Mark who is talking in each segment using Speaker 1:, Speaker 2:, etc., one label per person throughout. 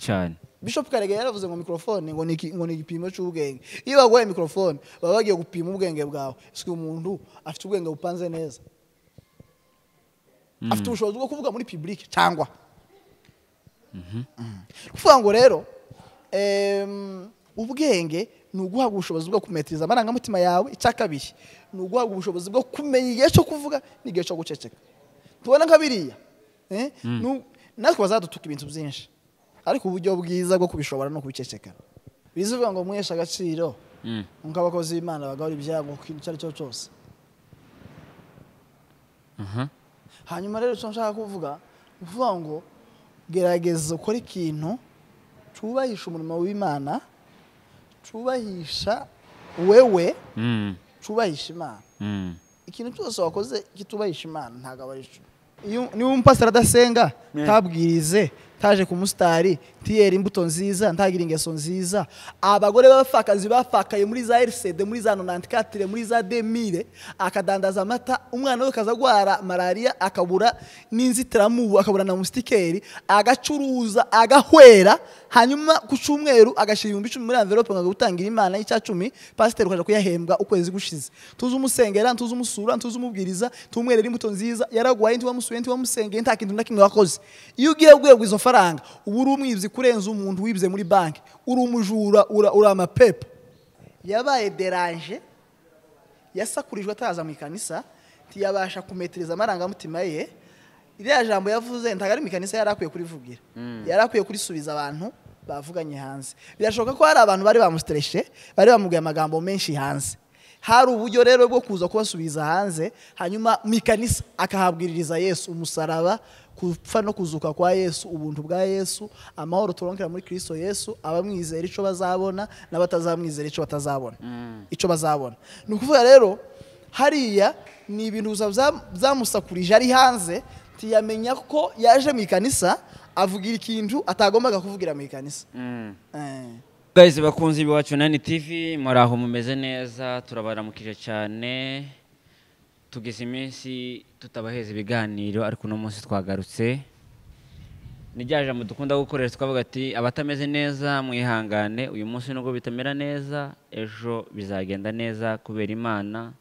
Speaker 1: cyane.
Speaker 2: Bishop Karege yaravuze ngo microphone ngo ni igipimo cy'ubwenge. Iyo baguhaye microphone baba bagiye gupima ubwenge bwawe. Ese umuntu afite ubwenge bupanze neza. Afite ubushobozi bwo kuvuga muri public cyangwa. Kuvuga ngo rero ubwenge ni uguhabwa ubushobozi bwo kumetiriza amarangamutima yawe. Icyakabiri ni uguhabwa ubushobozi bwo kumenya igihe cyo kuvuga n'igihe cyo guceceka. Tubona nka biriya natwe bazadutuka ibintu byinshi, ariko uburyo bwiza bwo kubishobora no kubiceceka. Bizuvuga ngo mwesha agaciro nk'abakozi b'Imana bagahora ibyago ku kintu cyari cyo cyose. Hanyuma rero cyo nshaka kuvuga ngo gerageza ukora ikintu cyubahisha umurimo w'Imana, cyubahisha wewe, cyubahisha Imana. Ikintu cyose wakoze kitubahisha Imana ntago abarisho. Niba umupasiteri adasenga, ntabwirize, taje ku musitari, tiyera imbuto nziza, ntagira ingeso nziza, abagore b'abapfakazi bapfakaye muri za RCD, muri za 94, muri za 2000, akadandaza amata, umwana we kazagwara malaria, akabura n'inzitiramubu, akabura na mustikeri, agacuruza, agahwera, hanyuma ku cyumweru agashira 10,000 muri envelope ngo gutangira Imana y'icya 10, pasiteri ukaje kuyahembwa ukwezi gushize. Tuzi umusengera, tuzi umusura, tuzi umubwiriza, tumwerera imbuto nziza, yaragwaye ndi wamusuye ndi wamusengeye nta kintu na kimwe wakoze. Iyo ugiye gwego izo faranga uburi umwibye kurenza umuntu wibye muri banki, uri umujura, uri amapepe. Yabaye deranje, yasakurijwe ataza mu ikanisa, tiyabasha kumetereza amarangamutima ye. Iriya jambo yavuze ntagari mu ikanisa yarakwiye kurivugira, yarakwiye kurisubiza abantu bavuganye hanze. Birashoboka ko hari abantu bari bamustreshe, bari bamubwiye amagambo menshi hanze. Hari uburyo rero bwo kuza kubasubiza hanze, hanyuma mu ikanisa akahabwiririza Yesu, umusaraba, kupfa no kuzuka kwa Yesu, ubuntu bwa Yesu, amahoro turonkera muri Kristo Yesu, abamwizera ico bazabona n'abatazamwizera ico batazabona. Ico bazabona. Nukuvuga rero hariya ni ibintu byamusakurije ari hanze, tiyamenya ko yaje mu ikanisa avugira ikintu atagombaga kuvugira mu ikanisa.
Speaker 1: Guys, bakunzi b'iwacu Nani TV, muraho mumeze neza, turabaramukije cyane. Tugeze iminsi tutabaheza ibiganiro, ariko no munsi twagarutse. Nijyaje mu dukunda gukoresha twavuga ati abatameze neza mwihangane, uyu munsi nubwo bitamera neza, ejo bizagenda neza kubera Imana.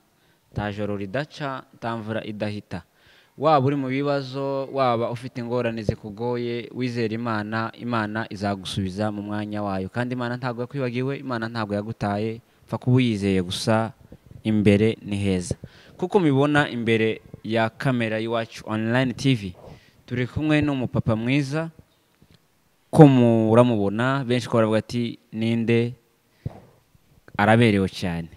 Speaker 1: Tajoro ridaca, tamvura idahita. Waba uri mu bibazo, waba ufite ingorane zikugoye, wizera Imana, Imana izagusubiza mu mwanya wayo. Kandi Imana ntabwo yakwibagiwe, Imana ntabwo yagutaye, pfa kuba uyizeye gusa, imbere ni heza. Kuko mibona imbere ya kamera y'Iwacu Online TV, turi kumwe n'umupapa mwiza, ko muramubona benshi ko baravuga ati ninde, araberewe cyane.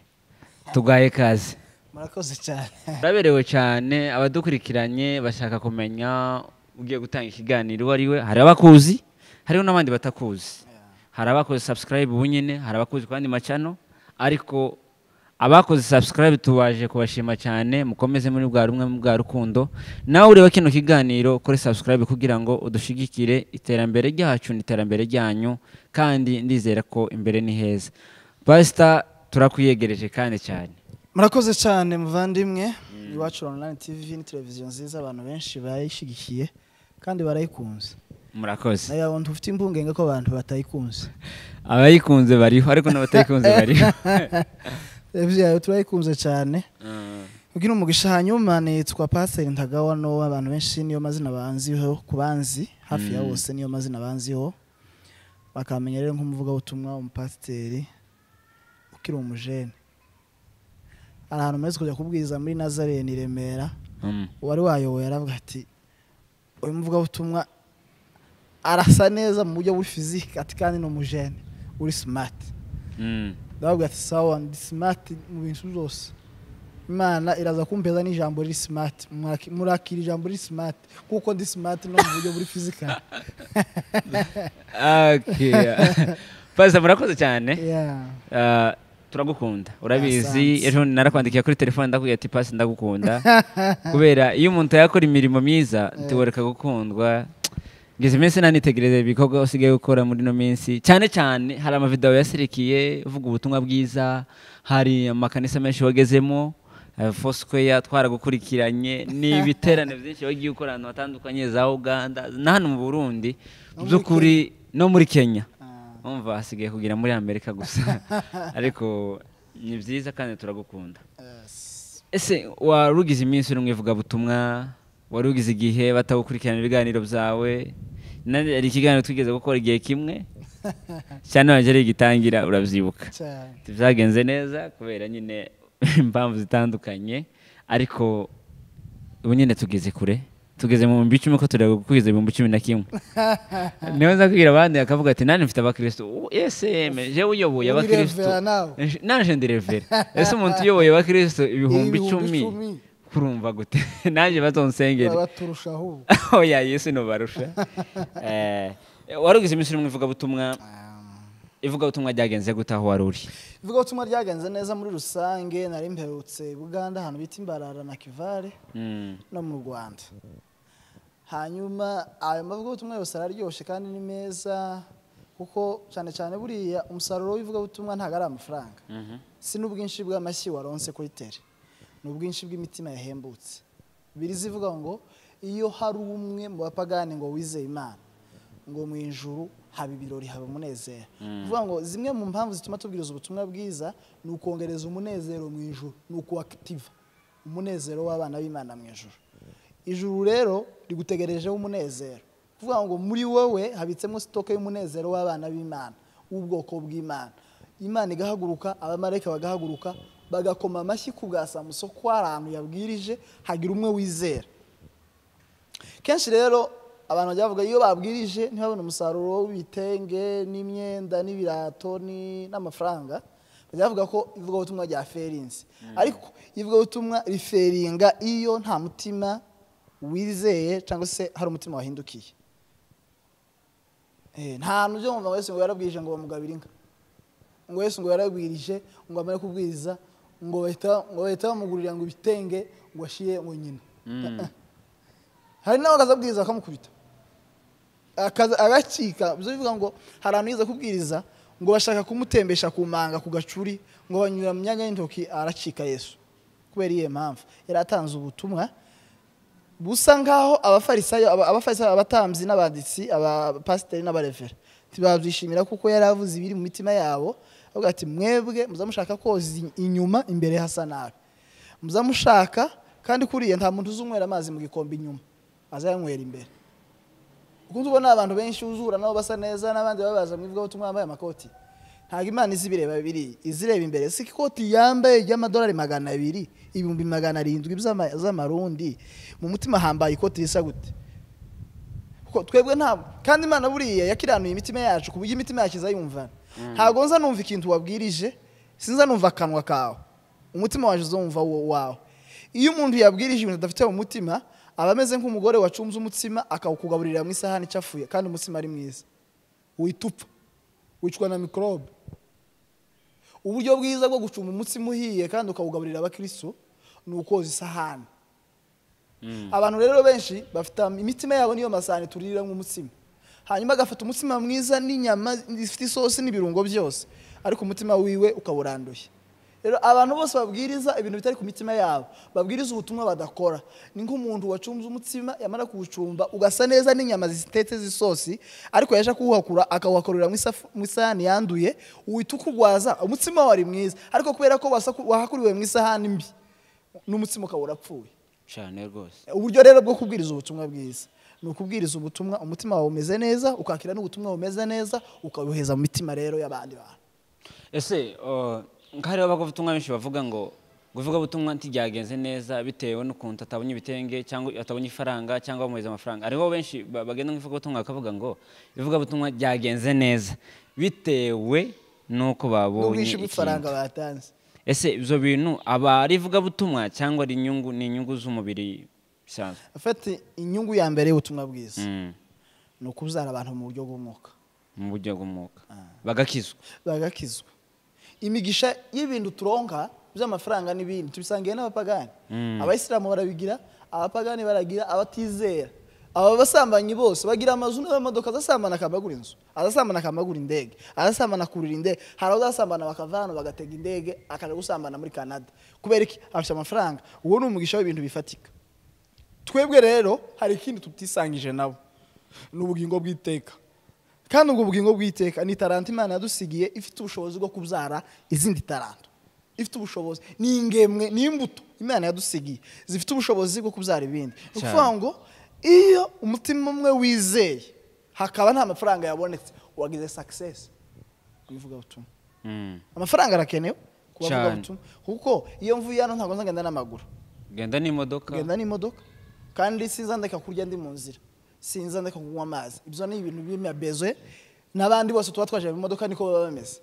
Speaker 1: Tugaye kaze.
Speaker 2: Murakoze cyane.
Speaker 1: Araberewe cyane, abadukurikiranye bashaka kumenya ugiye gutanga ikiganiro ari we. Hari abakuzi, hariho n'abandi batakuzi. Hari abakoze subscribe bunyine, hari abakuzi kandi macano, ariko abakoze subscribe tubaje kubashima cyane. Mukomeze muri bwa rumwe mu bwa rukundo. Nawe ureba kino kiganiro kuri subscribe kugira ngo udushigikire iterambere ryacu n'iterambere ryanyu, kandi ndizera ko imbere ni heza. Pastor, turakwiyegereje kandi cyane.
Speaker 2: Murakoze cyane muvandimwe. Iwacu Online TV ni televiziyo nziza abantu benshi bayishigikiye kandi barayikunze.
Speaker 1: Murakoze.
Speaker 2: Nayo abantu ufite imbungenge ko abantu batayikunze.
Speaker 1: Abayikunze bariho ariko n'abatayikunze bariho.
Speaker 2: Televiziyo turayikunze cyane. Ugira umugisha. Hanyuma nitwa Pastor Ntagawa, no abantu benshi niyo mazina banziho, kubanzi hafi ya bose niyo mazina banziho. Bakamenya rero nk'umuvuga butumwa umupasiteri ukiri umujene. Ahantu mwese kujya kubwiriza muri Nazarene i Remera, wari wayoboye aravuga ati uyu muvuga butumwa arasa neza mu buryo buri physique, ati kandi no mujene uri smart. Ndavuga ati sawa, ndi smart mu bintu byose. Imana iraza kumpeza n'ijambo riri smart, murakira ijambo riri smart kuko ndi smart no mu buryo buri physique.
Speaker 1: Okay. Pastor, murakoze cyane.
Speaker 2: Yeah.
Speaker 1: Turagukunda, urabizi. Ejo narakwandikiye kuri telefone ndakubwiye ati Pastor ndagukunda, kubera iyo umuntu yakora imirimo myiza tuboreka gukundwa. Ngeze iminsi nanitegereza ibikorwa usigaye gukora muri no minsi, cyane cyane hari amavideo yasirikiye uvuga ubutumwa bwiza, hari amakanisa menshi wagezemo, Foursquare twaragukurikiranye, ni ibiterane byinshi wagiye ukora ahantu hatandukanye za Uganda na hano mu Burundi. Byukuri no muri Kenya umva hasigaye kugira muri Amerika gusa ariko ni byiza kandi turagukunda. Ese warugize iminsi uri mwivuga butumwa, warugize igihe batagukurikirana ibiganiro byawe, ari ikiganiro twigeze gukora igihe kimwe cyane wagere gitangira urabyibuka byagenze neza kubera nyine impamvu zitandukanye, ariko ubu nyine tugeze kure, tugeze mu 10 ko tureba kugeza mu 11 niyo nza kubwira abandi akavuga ati nani mfite abakristo yeseme je uyoboye abakristo nanje ndirevera ese umuntu uyoboye abakristo 10,000 kurumva gute naje bazonsengera
Speaker 2: baturushaho
Speaker 1: oya Yesu no barusha warugize iminsi mu ivuga butumwa, ivuga butumwa ryagenze gutaho waruri?
Speaker 2: Ivuga butumwa ryagenze neza muri rusange, nari mperutse Buganda ahantu bita Imbarara na Kivale no mu Rwanda. Hanyuma ayo mavuga butumwa yose araryoshe kandi ni meza, kuko cyane cyane buriya umusaruro w'ivuga butumwa ntago ari amafaranga, si n'ubwinshi bw'amashyi waronse kuri tele, n'ubwinshi bw'imitima yahembutse. Birizivuga ngo iyo hari umwe mu bapagani ngo wizeye Imana ngo mu ijuru haba ibirori, haba umunezero. Uvuga ngo zimwe mu mpamvu zituma tubwiriza ubutumwa bwiza ni ukongereza umunezero mu ijuru, ni ukuactiva umunezero w'abana b'Imana mu ijuru. Ijuru rero rigutegerejeho umunezero, uvuga ngo muri wowe habitsemo stoke y'umunezero w'abana b'Imana, ubwoko bw'Imana. Imana igahaguruka, abamarayika bagahaguruka, bagakoma amashyi ku bwa Samuso ko arantu yabwirije hagira umwe wizera. Kenshi rero abantu bavuga iyo babwirije ntibabone umusaruro w'ibitenge n'imyenda n'ibirato n'amafaranga, bavuga ko ivuga ubutumwa rya ferinzi. Ariko ivuga ubutumwa riferinga iyo nta mutima wizeye cyangwa se hari umutima wahindukiye. Nta nubyo ngo Yesu ngo yarabwirije ngo bamugabira inka, ngo Yesu ngo yarabwirije ngo amare kubwiriza ngo bahita bamugurira ngo ibitenge ngo ashiye ngo nyina. Hari nawe akazabwiriza akamukubita agacika. Bivuga ngo hari abantu yiza kubwiriza ngo bashaka kumutembesha ku manga ku gacuri ngo banyura mu myanya y'intoki, aracika Yesu. Kubera iyo mpamvu yaratanze ubutumwa busa ngaho abafarisayo abatambyi n'abanditsi abapasiteri n'abarevera tibabyishimira kuko yaravuze ibiri mu mitima yabo, avuga ati mwebwe muzamushaka koza inyuma, imbere hasa nabi. Muzamushaka kandi kuriye nta muntu uzunywera amazi mu gikombe inyuma, azayanywera imbere. Ukunze ubona abantu benshi uzura nabo basa neza n'abandi babaza mu ivuga butumwa bambaye amakoti. Ntago Imana izibireba bibiri, izireba imbere. Si ikoti yambaye y'amadolari 200, 700 z'amarundi, mu mutima hambaye ikoti risa gute? Kuko twebwe ntabwo, kandi Imana buriya yakiranuye imitima yacu kuburyo imitima yakiza yumva. Ntago nza numva ikintu wabwirije, sinza numva akanwa kawe, umutima waje uzumva wawe. Iyo umuntu yabwirije ibintu adafite mu mutima, aba ameze nk'umugore wacumze umutsima akawukugaburira mu isahani icafuye kandi umutsima ari mwiza, witupfa wicwa na microbe. Uburyo bwiza bwo gucuma umutsima uhiye kandi ukawugaburira abakristo ni ukoza isahani. Abantu rero benshi bafite imitima yabo niyo masahani turira mu mutsima, hanyuma agafata umutsima mwiza n'inyama zifite isosi n'ibirungo byose, ariko umutima wiwe ukawuranduye. Rero abantu bose babwiriza ibintu bitari ku mitima yabo, babwiriza ubutumwa badakora. Ni nk'umuntu wacumze umutsima, yamara kuwucumba ugasa neza n'inyama zitetse z'isosi, ariko yaje kuwuhakura akawuhakorera mu isahani yanduye, uhita ukugwaza. Umutsima wari mwiza, ariko kubera ko wahakuriwe mu isahani mbi, n'umutsima ukawurapfuye
Speaker 1: cyane rwose.
Speaker 2: Uburyo rero bwo kubwiriza ubutumwa bwiza ni ukubwiriza ubutumwa umutima wawe umeze neza, ukakira n'ubutumwa bumeze neza, ukabuheza mu mitima rero y'abandi bantu.
Speaker 1: Ese ngari abavuga benshi bavuga ngo guvuga butumwa ntijyagenze neza bitewe n'ukuntu atabonye ibitenge cyangwa atabonye ifaranga cyangwa bamuheza amafaranga. Ariho benshi bagenda ngivuga butumwa bakavuga ngo bivuga butumwa ryagenze neza bitewe nuko babonye
Speaker 2: ifaranga batanze.
Speaker 1: Ese ibyo bintu abarivuga butumwa cyangwa ari inyungu, ni inyungu z'umubiri bisanzwe?
Speaker 2: Afite inyungu ya mbere y'ubutumwa bwiza ni ukuzara abantu mu buryo bw'umwuka,
Speaker 1: mu buryo bw'umwuka
Speaker 2: bagakizwa. Imigisha y'ibintu turonka by'amafaranga n'ibindi tubisangiye n'abapagani. Abayisilamu barabigira, abapagani baragira, abatizera, aba basambanyi bose bagira amazu n'amamodoka, azasambana akamagura inzu, azasambana akamagura indege, azasambana kurira indege. Hari abasambana bakava hano bagatega indege akaja gusambana muri Canada kubera iki? Afite amafaranga. Uwo ni umugisha w'ibintu bifatika. Twebwe rero hari ikindi tutisangije nabo, n'ubugingo bw'iteka. kandi ubwo bugingo bw'iteka ni talanta Imana yadusigiye ifite ubushobozi bwo kubyara izindi talanta, ifite ubushobozi ni ingemwe n'imbuto Imana yadusigiye zifite ubushobozi bwo kubyara ibindi. Ukuvuga ngo iyo umutima umwe wizeye hakaba nta mafaranga yabonetse wagize success kuvuga butumwa. Amafaranga arakenewe kuvuga butumwa kuko iyo mvuye hano ntabwo nzagenda n'amaguru,
Speaker 1: genda n'imodoka kandi sinzandeka kurya ndi mu nzira, sinzandeka kunywa amazi. Ibyo ni ibintu bimabezwe n'abandi bose tuba twaje mu modoka niko baba bameze.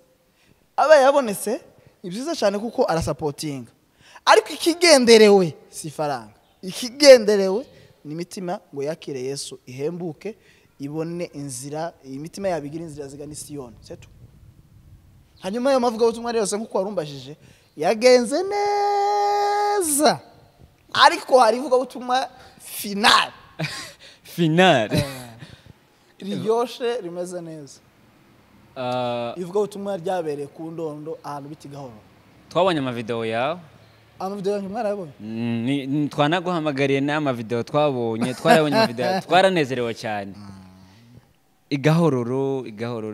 Speaker 1: Aba yabonetse ni byiza cyane kuko arasapotinga, ariko ikigenderewe si faranga, ikigenderewe ni imitima ngo yakire Yesu ihembuke ibone inzira, imitima yabigira inzira zigana Siyoni setu. Hanyuma yo mavuga ubutumwa rero se nkuko warumbajije yagenze neza, ariko hari ivuga ubutumwa final riryoshe rimeze neza. Ivuga ubutumwa ryabereye ku Ndondo ahantu biti Gahoro. Twabonye amavideo yawe.
Speaker 2: Amavideo yanyu mwarabonye?
Speaker 1: Twanaguhamagariye n'amavideo twabonye, twarabonye video twaranezerewe cyane. Igahororo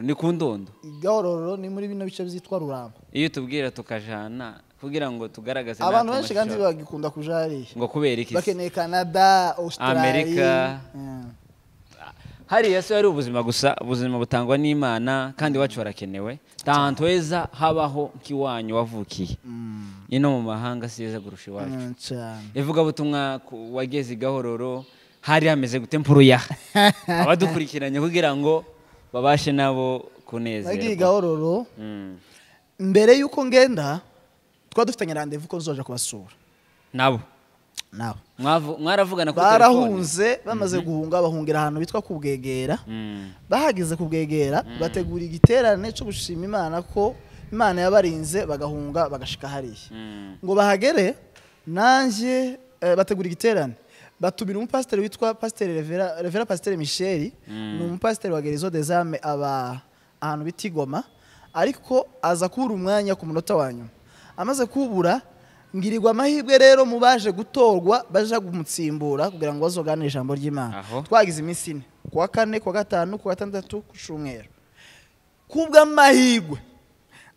Speaker 1: ni ku Ndondo.
Speaker 2: Igahororo ni muri bino bice byitwa Rurambo.
Speaker 1: Iyo tubwira tukajana kugira ngo tugaragaze
Speaker 2: abantu benshi kandi bagikunda kujari
Speaker 1: ngo kubera iki
Speaker 2: bakeneye Canada, Australia,
Speaker 1: Amerika. Hari Yesu ari ubuzima gusa, ubuzima butangwa n'Imana kandi wacu barakenewe. Tanto weza habaho kiwanyu wavukiye. Ino mu mahanga siza gurusha iwacu. Ivuga butumwa wageze Gahororo hari hameze gute mpuruya abadukurikiranye kugira ngo babashe nabo kunezerwa.
Speaker 2: Nagi Gahororo mbere yuko ngenda twadufitanye rendezvous ko nzoja kubasura nabo mwaravugana ko barahunze bamaze guhunga bahungira ahantu bitwa kubwegera. Bahageze kubwegera bategura igiterane cyo gushima Imana ko Imana yabarinze bagahunga bagashika hariya ngo bahagere. Nanje bategura igiterane batumira umupasiteri witwa Pasiteri Revera Pasiteri Michel, ni umupasiteri wa Gerizo des Âmes aba ahantu bitigoma, ariko aza kubura umwanya ku munota wanyu. Amaze kubura ngirirwa amahirwe rero mubaje gutorwa baje gumutsimbura kugira ngo bazoganire ijambo ry'Imana. Twagize iminsi 4, kuwa 4, kuwa 5, kuwa 6, ku Cyumweru. Kubwa amahirwe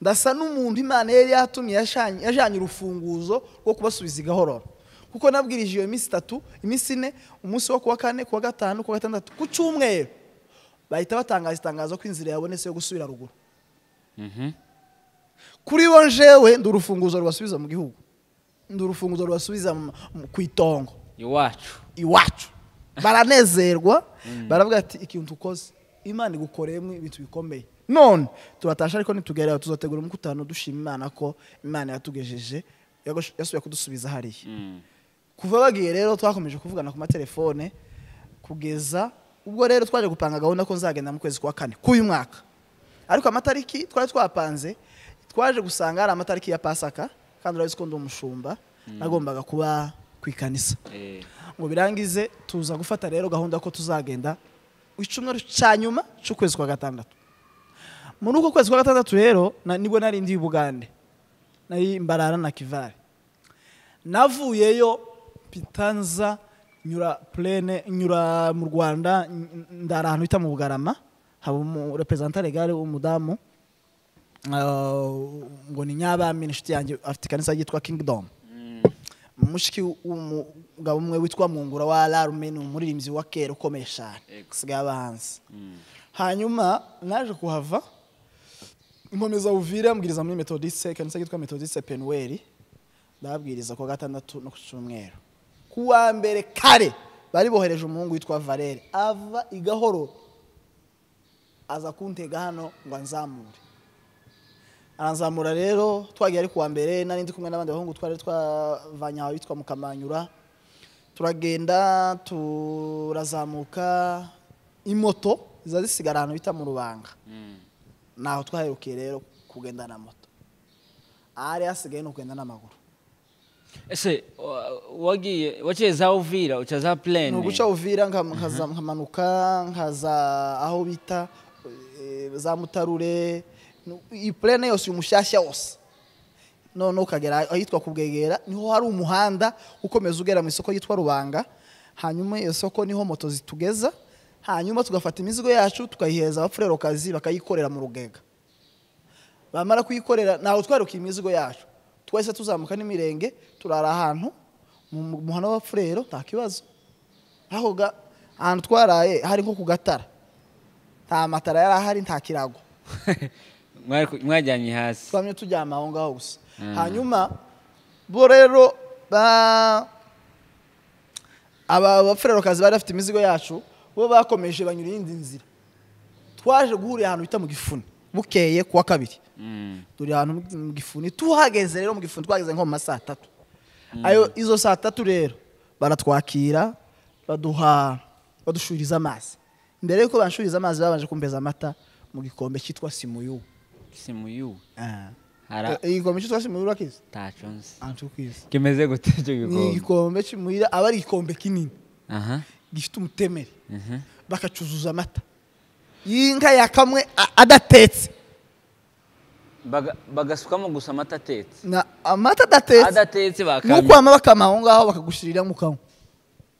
Speaker 2: ndasa n'umuntu Imana yari yatumye yajanye urufunguzo rwo kubasubiza Gahororo, kuko nabwirije iyo iminsi 3, iminsi 4, umunsi wo kuwa 4, kuwa 5, kuwa 6, ku Cyumweru bahita batangaza itangazo ko inzira yabonetse yo gusubira ruguru. Kuri bo njewe ndurufunguzo rwasubiza mu gihugu, ndurufunguzo rwasubiza ku itongo iwacu. Baranezerwa baravuga ati ikintu tukoze Imana igukoreyemo ibintu bikomeye. None turatasha ariko nitugeraho tuzotegura umukutano dushima Imana ko Imana yatugejeje yasubiye kudusubiza hariya. Kuva bagiye rero twakomeje kuvugana ku matelefone kugeza ubwo rero twaje gupanga gahunda ko nzagenda mu kwezi kwa 4 k'uyu mwaka. Ariko amatariki twari twapanze twaje gusanga ari amatariki ya Pasaka, kandi urabizi ko ndi umushumba nagombaga kuba kwikanisa. Ngo birangize tuza gufata rero gahunda ko tuzagenda icyumweru cyanyuma cy'ukwezi kwa 6. Muri uko kwezi kwa 6 rero nibwo nari ndi Bugande, nari Mbarara na Kivale. Navuyeyo pitanza nyura plane nyura mu Rwanda ndara ahantu bita mu Bugarama, haba mu representant legal w'umudamu ngo ni Nyabami inshuti yanjye afite kanisa yitwa Kingdom. Mushiki umugabo umwe witwa Mwungura wa Alarme umuririmbyi wa kera ukomeye cyane sigaye abahanzi. Hanyuma naje kuhava nkomeza Uvira ambwiriza muri Methodiste, kanisa yitwa Methodiste Penuel, ndabwiriza ko 6 no ku Cyumweru. Kuwa mbere kare bari bohereje umuhungu witwa Valere ava Igahoro aza kuntega hano ngo anzamure. Aranzamura rero twagiye ari kuwa mbere nari ndi kumwe n'abandi bahungu twari twavanya witwa Mukamanyura. Turagenda turazamuka imoto zizazisigara ahantu bita mu Rubanga. Naho twaherukiye rero kugenda na moto. Ari asigaye no kugenda n'amaguru.
Speaker 1: Ese wagiye za Uvira uca za plane?
Speaker 2: Nuguca Uvira nkamanuka nkaza aho bita za Mutarure, i plane yose umushyashya wose. None ukagera ahitwa kubwegera niho hari umuhanda ukomeza ugera mu isoko yitwa Rubanga. Hanyuma iyo soko niho moto zitugeza hanyuma tugafata imizigo yacu tukayiheza abafrerokazi bakayikorera mu rugega. Bamara kuyikorera naho twarukiye imizigo yacu twese tuzamuka n'imirenge turara ahantu mu muhana wa frero nta kibazo. Aho ahantu twaraye hari nko ku Gatara, nta matara yari ahari, nta kirago.
Speaker 1: Mwajyanye hasi
Speaker 2: twamye tujyama aho ngaho gusa. Hanyuma bo rero abafrerokazi bari bafite imizigo yacu bo bakomeje banyura iyindi nzira. Twaje guhurira ahantu bita mu Gifuni bukeye kuwa kabiri. Turi ahantu mu Gifuni, tuhageze rero mu Gifuni twageze nko mu saa 3. Ayo izo saa 3 rero baratwakira badushuriza amazi. Mbere yuko banshuriza amazi babanje kumbeza amata mu gikombe cyitwa Simuyu. Igikombe cyitwa Simuyu urakizi?
Speaker 1: Tachonse.
Speaker 2: Antukizi.
Speaker 1: Kimeze gute cyo gikombe?
Speaker 2: Ni igikombe cy'umuhira aba ari igikombe kinini. Gifite umutemeri. Bakacuzuza amata. Yinka yakamwe adatetse.
Speaker 1: Bagasukamo gusa amata atetse.
Speaker 2: Na amata adatetse
Speaker 1: bakamye.
Speaker 2: Nuko ama bakama aho ngaho bakagushirira mu kanwa.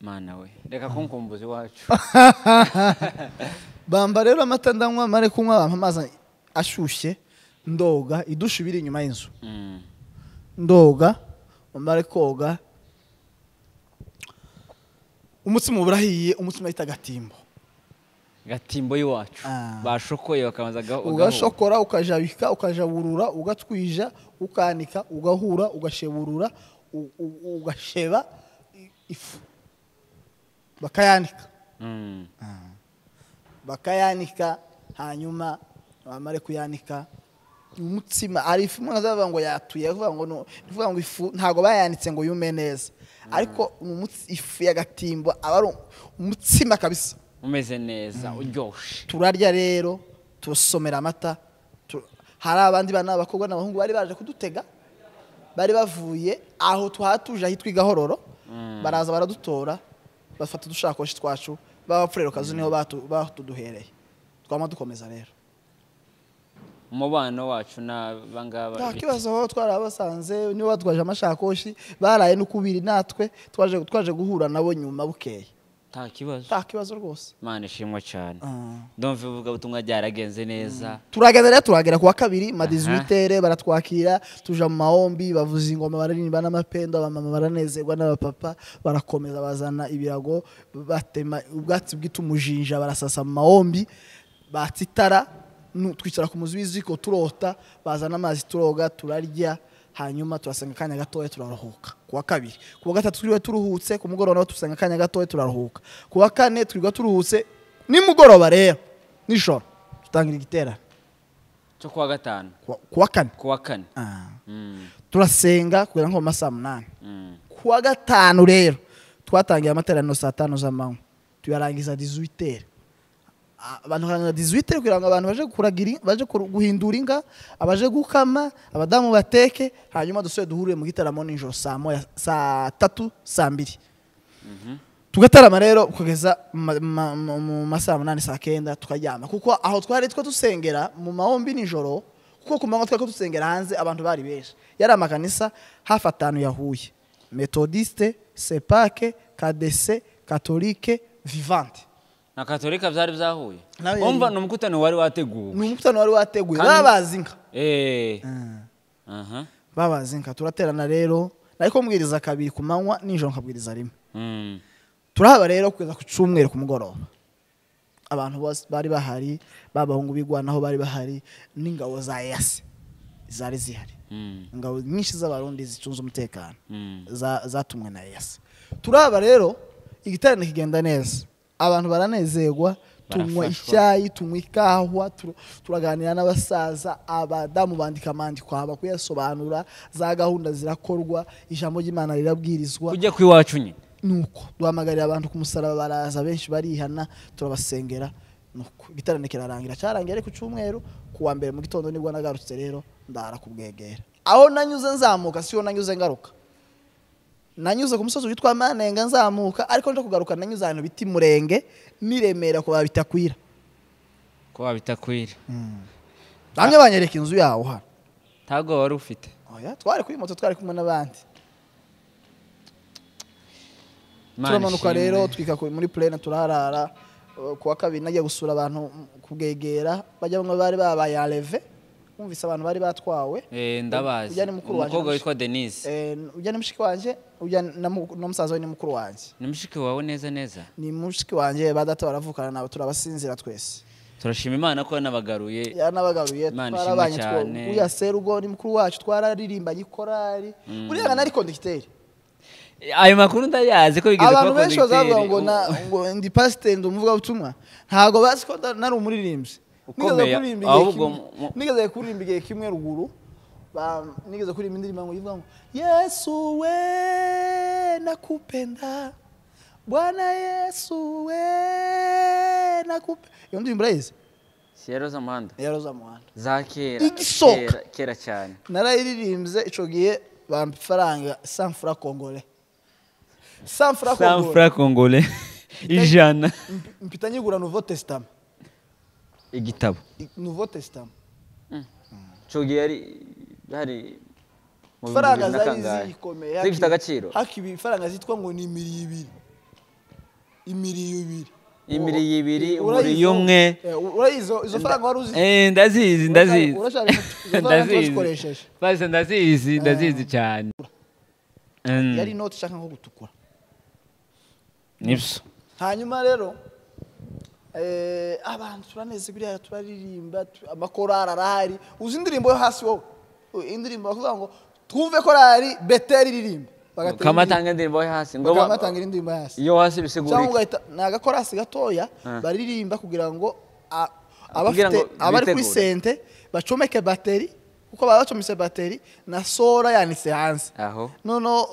Speaker 1: Mana we, reka kunkumbuzi wacu.
Speaker 2: Bamba rero amata ndanywa mare kunywa amazi ashushe ndoga idusha ibiri inyuma y'inzu. Ndoga mare koga umutsima uburahiye, umutsima yita gatimbo.
Speaker 1: Gatimbo yiwacu bashokoye bakabanza
Speaker 2: ugashokora ukajabika ukajaburura ugatwija ukanika ugahura ugasheburura ugasheba ifu bakayanika hanyuma bamare kuyanika umutsima ari ifu mwazavuga ngo yatuye kuvuga ngo no kuvuga ngo ifu ntago bayanitse ngo yume neza ariko ifu ya gatimbo abari umutsima kabisa
Speaker 1: umeze neza uryoshe.
Speaker 2: Turarya rero tusomera amata. Hari abandi bana bakobwa n'abahungu bari baje kudutega, bari bavuye aho twahatuje ahitwa Igahororo. Baraza baradutora bafata dushakoshi twacu b'abafrerokazi niho batuduhereye. Twama dukomeza rero
Speaker 1: umubano wacu n'abangaba.
Speaker 2: Nta kibazo aho twarabasanze niho batwaje amashakoshi baraye n'ukubiri natwe twaje guhura nabo nyuma bukeye.
Speaker 1: Nta kibazo
Speaker 2: rwose.
Speaker 1: Mana ishimwa cyane. Ndumva uvuga butumwa byaragenze neza.
Speaker 2: Turagera kuwa kabiri ma 18h baratwakira tuja mu mahombi bavuza ingoma bararimba n'amapendo abamama baranezerwa n'abapapa barakomeza bazana ibirago batema ubwatsi bw'itumujinja barasasa mu mahombi batitara twicara ku muzi w'iziko turota bazana amazi turoga turarya hanyuma turasenga kanya gatoya turaruhuka. Kuwa kabiri kuwa gatatu twiriwe turuhutse ku mugoroba naho tusenga kanya gatoya turaruhuka. Kuwa kane twirwa turuhutse ni mugoroba rero nijoro tutangira igitera
Speaker 1: cyo kuwa gatanu
Speaker 2: kuwa kane turasenga kugera nko mu saa 8. Kuwa gatanu rero twatangiye amaterano saa 5 z'amanywa tuyarangiza 18h. Abantu hanga 18h kugira ngo abantu baje kuragira baje guhindura inga abaje gukama abadamu bateke hanyuma dusubire duhurire mu gitaramo n'ijoro saa 3 saa 2. Tugatarama rero kugeza mu masaa 8 saa 9 tukaryama kuko aho twari dusengera mu mahombi n'ijoro kuko ku manywa twari dusengera hanze abantu bari benshi. Yari amakanisa hafi 5 yahuye: Methodiste, Sepake, KDC, Catholique, Vivante.
Speaker 1: Na Katolika byari byahuye. Umva numukutano wari wateguye. Babazinka. Babazinka turaterana rero. Ariko mbwiriza kabiri ku manywa n'ijoro nkabwiriza rimwe. Turahaba rero kugeza ku cyumweru ku mugoroba. Abantu bose bari bahari, babahungu bigwanaho bari bahari n'ingabo za EAC zari zihari. Ingabo nyinshi z'abarundi zicunze umutekano zatumwe na EAC. Turahaba rero igiterane kigenda neza. Abantu baranezerwa tunywa icyayi tunywa ikahwa turaganira n'abasaza abadamu bandika amandiko haba kuyasobanura za gahunda zirakorwa ijambo ry'Imana rirabwirizwa kujya kwiwacu nyine
Speaker 2: nuko duhamagarira abantu ku musaraba baraza benshi barihana turabasengera nuko igiterane kirarangira cyarangiye ari ku cyumweru kuwa mbere mu gitondo nibwo nagarutse rero ndara kubwegera aho nanyuze nzamuka siyo nanyuze ngaruka. Nanyuze ku musozi witwa Manenga nzamuka ariko nje kugaruka nanyuze ahantu biti Murenge niremera ko babitakwira. Bamwe banyereka inzu yawo hano.
Speaker 1: Tago wari ufite.
Speaker 2: Oya twari kuri moto twari kumwe n'abandi. Turamanuka rero twika muri plane turarara kuwa kabiri nagiye gusura abantu kubwegera bajya bamwe bari babaye aleve umvise abantu bari batwawe
Speaker 1: ndabazi umukobwa witwa Denise
Speaker 2: ujya ni mushiki wanje ujya na musaza we ni mukuru wanje
Speaker 1: ni mushiki wawe neza
Speaker 2: ni mushiki wanje badata baravukana nabo turabasinzira twese
Speaker 1: turashima Imana ko yanabagaruye
Speaker 2: twarabanye cyane uya Serugo ni mukuru wacu twararirimbanye ikorari uriya nari conducteur
Speaker 1: ayo makuru ndayazi ko bigeze
Speaker 2: abantu benshi bazavuga ngo ndi pastor ndumuvuga butumwa ntago bazi ko nari umuririmbyi nigeze kuririmba igihe kimwe ruguru nigeze kuririmba indirimbo ngo yivuga ngo Yesu we nakupenda Bwana Yesu we nakupenda iyo ndirimbo urayizi
Speaker 1: Roza Muhanda za kera cyane
Speaker 2: narayiririmbye ico gihe bampa ifaranga 100 francs congolais
Speaker 1: 100 francs congolais ijana
Speaker 2: mpita nyigura Nouveau Testament
Speaker 1: igitabo
Speaker 2: Nouveau Testament
Speaker 1: cogi hari
Speaker 2: faranga zikomeye
Speaker 1: zifite agaciro
Speaker 2: hakibi faranga zitwa ngo ni imiri ibiri
Speaker 1: umuri umwe
Speaker 2: urayizo izo faranga waruzi
Speaker 1: ndazizi ndazizi cyane
Speaker 2: yari note shaka nko gutukura
Speaker 1: nibyo
Speaker 2: hanyuma rero abantu turaneze biriya turaririmba amakorari arahari uzi indirimbo yo hasi wowe indirimbo bavuga ngo twumve korari Beteli ririmba
Speaker 1: kamatanga indirimbo yo hasi
Speaker 2: ngo kamatanga indirimbo yo hasi
Speaker 1: iyo hasi bisigura
Speaker 2: cyangwa ugahita naga korasi gatoya baririmba kugira ngo abafite abari kuri sente bacomeke bateri kuko baba bacomise bateri na sora yanitse hanze
Speaker 1: aho
Speaker 2: no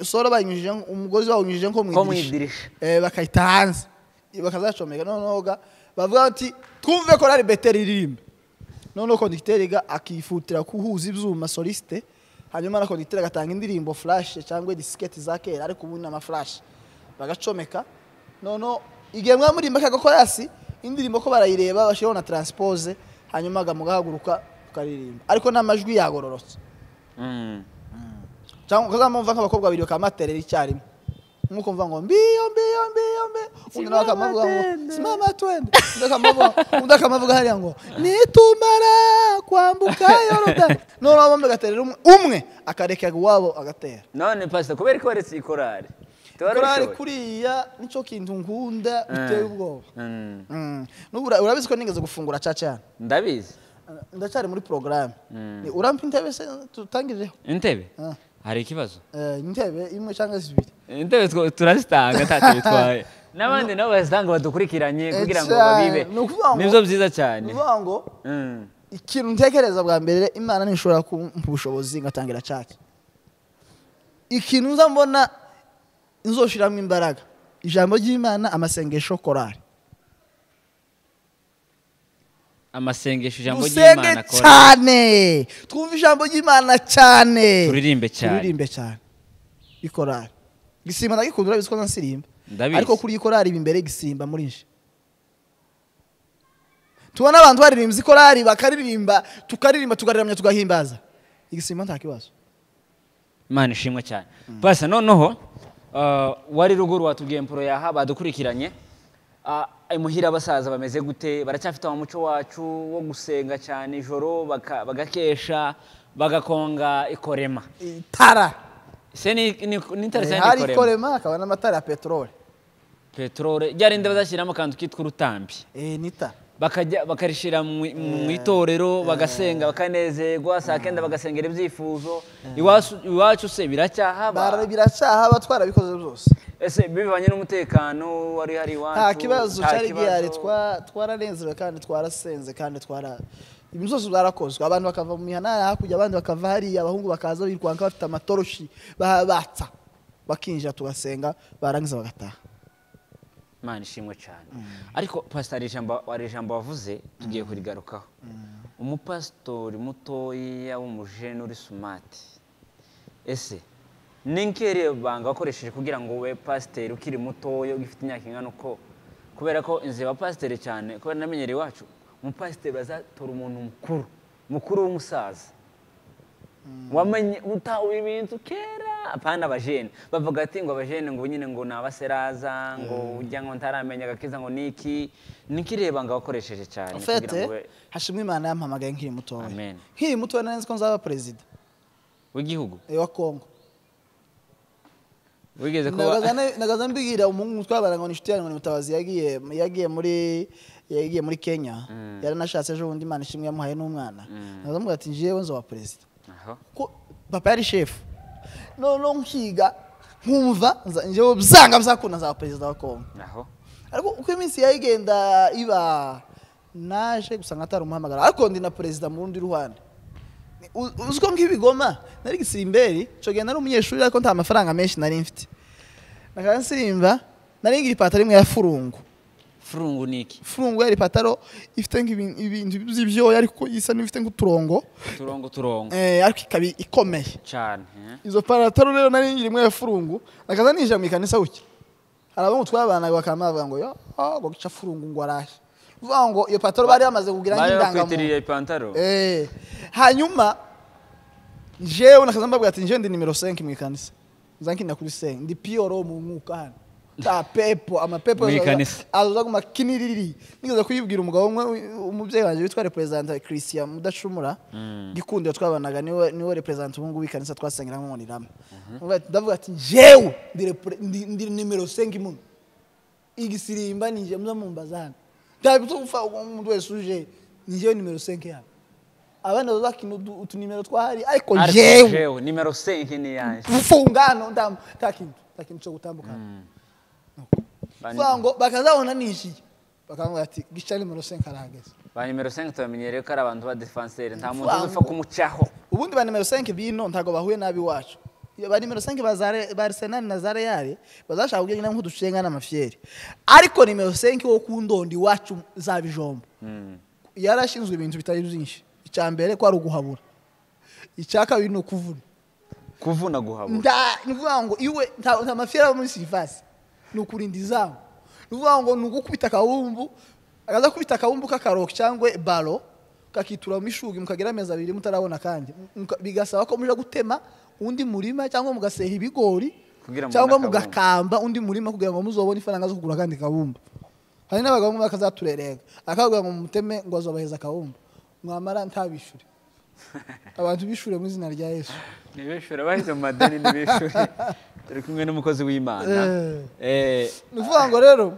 Speaker 2: sora banyujije umugozi wawunyujije nko
Speaker 1: mwidirisha
Speaker 2: bakayita hanze bakazacomeka noneho bavuga ati twumve korari Beteli ririmba noneho conducteur akifutira kuhuza ibyuma soliste hanyuma na conducteur agatanga indirimbo flash cyangwa diskette za kera ariko ubu na flash bagacomeka noneho igihe mwamurimba kagakorasi indirimbo ko barayireba bashiraho na transpose hanyuma gamugahaguruka ukaririmba ariko namajwi yagororotse cyangwa kazamumva nk'abakobwa babiri bakamaterera icyarimwe nkuko mva ngo mbiyo undi nakamavuga ngo simama twende ndakamavuga hariya ngo nitumara kwambuka Yorodani none abambe gaterera umwe akarekega wabo agatera
Speaker 1: none pastor kubera ko waretse ikorari
Speaker 2: kuriya nico kintu nkunda biteye ubwoba urabizi ko nigeze gufungura cyane
Speaker 1: ndabizi
Speaker 2: ndacyari muri programme urampa intebe se tutangireho
Speaker 1: intebe hari ikibazo
Speaker 2: intebe imwe cyangwa zibiri
Speaker 1: intebe turazitanga ntacyo bitwaye n'abandi nabo bazitanga badukurikiranye kugira ngo babibe nibyo byiza cyane
Speaker 2: ngo ikintu ntekereza bwa mbere Imana nishobora kumpa ubushobozi ngatangira cyake ikintu nza mbona nzoshiramo imbaraga ijambo ry'Imana amasengesho korari
Speaker 1: amasengesho ijambo ry'Imana korari
Speaker 2: cyane twumva ijambo ry'Imana cyane
Speaker 1: turirimbe
Speaker 2: cyane ikorari gisimba ndagikundura biziko nsirimba ariko kuri ikorari imbere gisimba muri nje tubona abantu baririmbye ikorari bakaririmba tukaririmba tugahimbaza igisimba nta kibazo
Speaker 1: Imana ishimwe cyane basa noneho wari ruguru watubwiye mporo yaha badukurikiranye imuhira abasaza bameze gute baracyafite umuco wacu wo gusenga cyane ijoro bagakesha bagakonga ikorema
Speaker 2: itara
Speaker 1: se ni interesante
Speaker 2: hari ikorema akaba n'amatara ya
Speaker 1: petrole ryarinde bazashyiramo kantu kitwa urutambi
Speaker 2: nita
Speaker 1: bakarishira mu itorero bagasenga bakanezerwa saa kenda bagasengera ibyifuzo iwacu se
Speaker 2: biracyahaba twarabikoze byose
Speaker 1: ese bibanye n'umutekano wari hari iwacu
Speaker 2: nta kibazo cyari gihari twaranezerewe kandi twarasenze kandi ibintu byose byarakozwe abantu bakava mu mihana hakurya abandi bakava hariya abahungu bakaza birwanka bafite amatoroshi batsa bakinjira tugasenga barangiza bagataha
Speaker 1: Imana ishimwe cyane ariko pastor ijambo wavuze tugiye kurigarukaho umupastori mutoya w'umujene uri smart ese ninkere banga wakoresheje kugira ngo we pastor ukiri mutoya ugifite imyaka ingana uko kubera ko inze wa pastor cyane kubera namenyere iwacu umupastor bazatora umuntu mukuru w'umusaza wamenye utawe ibintu kera apana abajene bavuga ati ngo abajene ngo nyine ngo nabaseraza ngo ujya ngo ntaramenya gakiza ngo niki reba ngo abakoresheje cyane
Speaker 2: kugira ngo hashimwe Imana yampamagaye nkiri muto.
Speaker 1: Amen.
Speaker 2: Nkiri muto nari ko nzaba president
Speaker 1: w'igihugu
Speaker 2: wa Kongo.
Speaker 1: Wigeze kuba
Speaker 2: nagaza mbigira umuntu twabara ngo nishuti yanyu Mutabazi yagiye muri Kenya. Yari nashatse ejo bundi Imana ishimwe yamuhaye n'umwana. Nagaza mubwira ati ngiye nzo wa president. Ko papa yari chef. No nkiga nkumva njewe byanga bizakunda za president wa Kongo. Ariko uko iminsi yayigenda iba naje gusanga atari umuhamagara ariko ndi na president mu rundi ruhande. Uziko nk'ibigoma nari gisimberi cyo genda n'umunyeshuri ariko nta mafaranga menshi nari mfite. Nakaransirimba nari ngira ipataro imwe ya furungu.
Speaker 1: Furungu niki?
Speaker 2: Furungu yari ipataro ifite nk'ibintu by'ibyo ariko isa n'ifite nk'uturongo.
Speaker 1: Turongo.
Speaker 2: Ariko ikabi ikomeye
Speaker 1: cyane.
Speaker 2: Izo pataro rero nari ngira imwe ya furungu nakaza nije mu ikanisa uki. Harabamo twabana bakamavuga ngo yo ngo gica furungu ngo arahe. Vuga ngo iyo pataro bari bamaze kugira nk'indangamo.
Speaker 1: Bayo ipantaro.
Speaker 2: Hanyuma jewe nakaza mbabwira ati nje ndi numero 5 mu ikanisa. Nzankina kuri 5 ndi pioro mu mwuka hano. Ta pepo amapepo azoza kuma kiniriri. Nigeze kuyibwira umugabo umubyeyi wanje witwa representative Christian Mudashumura. Gikundi twabanaga niwe representative ubungu w'ikanisa twasengira nko nirama. Ndavuga ati jewe ndi numero 5 mu. Igisirimba nije mumbazana. Ndabito ufa umuntu wese uje nije numero 5 yawe. Abana bazakina utunimero twahari ariko jewe
Speaker 1: numero 5 ni yanje.
Speaker 2: Ufungano takintu cyo gutambuka. Fango bakazabona nishi bakanga ati gica numero 5 arageze.
Speaker 1: Ba numero 5 tubamenyereye ko ari abantu ba defenseur nta muntu ufa kumucaho.
Speaker 2: Ubundi ba numero 5 bino ntago bahuye nabi wacu. Ba numero 5 ba Arsenal na Real bazashaka kugenda nk'udushenga n'amafyeri. Ariko numero 5 wo kundondi wacu zabijombo. Yarashinzwe ibintu bitari byinshi. Icyambere ko ari uguhabura. Icyaka bino kuvuna
Speaker 1: guhabura.
Speaker 2: Nuvuga ngo iwe nta mafyera muri sifasi. Nukurinda izamu. Nuvuga ngo nugukubita akabumbu, akaza kubita akabumbu kakaroka cyangwe balo, kakitura mu mishugi mukagira ameza abiri mutarabona kandi. Bigasaba ko muje gutema undi murima cyangwa mugaseha ibigori cyangwa mugakamba undi murima kugira ngo muzobone ifaranga zo kugura kandi kabumbu. Hari n'abagabo bakazaturerega. Akavuga ngo muteme ngo azobaheza akabumbu. Mwamara ntabishure. Abantu bishure mu izina rya Yesu.
Speaker 1: Nibishure bahize mu madeni nibishure. Turi kumwe n'umukozi w'Imana.
Speaker 2: Nuvuga ngo rero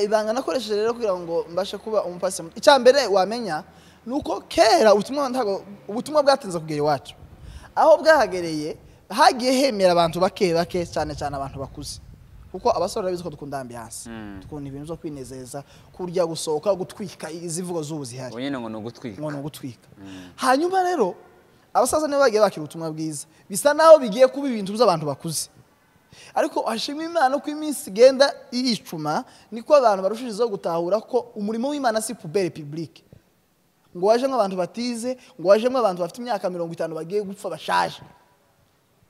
Speaker 2: ibanga nakoresheje rero kugira ngo mbashe kuba umupasi. Icyambere wamenya nuko kera ubutumwa bwatinze kugera iwacu. Aho bwahagereye hagiye hemera abantu bake cyane abantu bakuze. Kuko abasore bizo ko dukunda ambiance. Tukunda ibintu zo kwinezeza, kurya gusohoka, gutwika izivugo z'ubuzihari.
Speaker 1: Oyene ngo no gutwika.
Speaker 2: Hanyuma rero abasaza ne bagiye bakira ubutumwa bwiza. Bisa naho bigiye kuba ibintu by'abantu bakuze. Ariko ashimwe Imana ko iminsi genda yicuma niko abantu barushirizo gutahura ko umurimo w'Imana si poubelle publique. Ngo waje nk'abantu batize, ngo waje nk'abantu bafite imyaka 50 bagiye gupfa bashaje.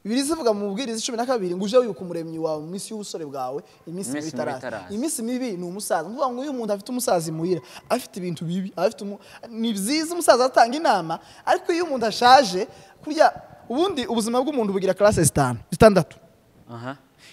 Speaker 2: Birizivuga mu bwiriza 12 ngo uje yuko umuremyi wawe mu minsi y'ubusore bwawe iminsi bitaraza. Iminsi mibi ni umusaza. Nvuga ngo uyu muntu afite umusaza imuhira, afite ibintu bibi, afite ni byiza umusaza atanga inama, ariko iyo umuntu ashaje kurya ubundi ubuzima bw'umuntu bugira classe 6.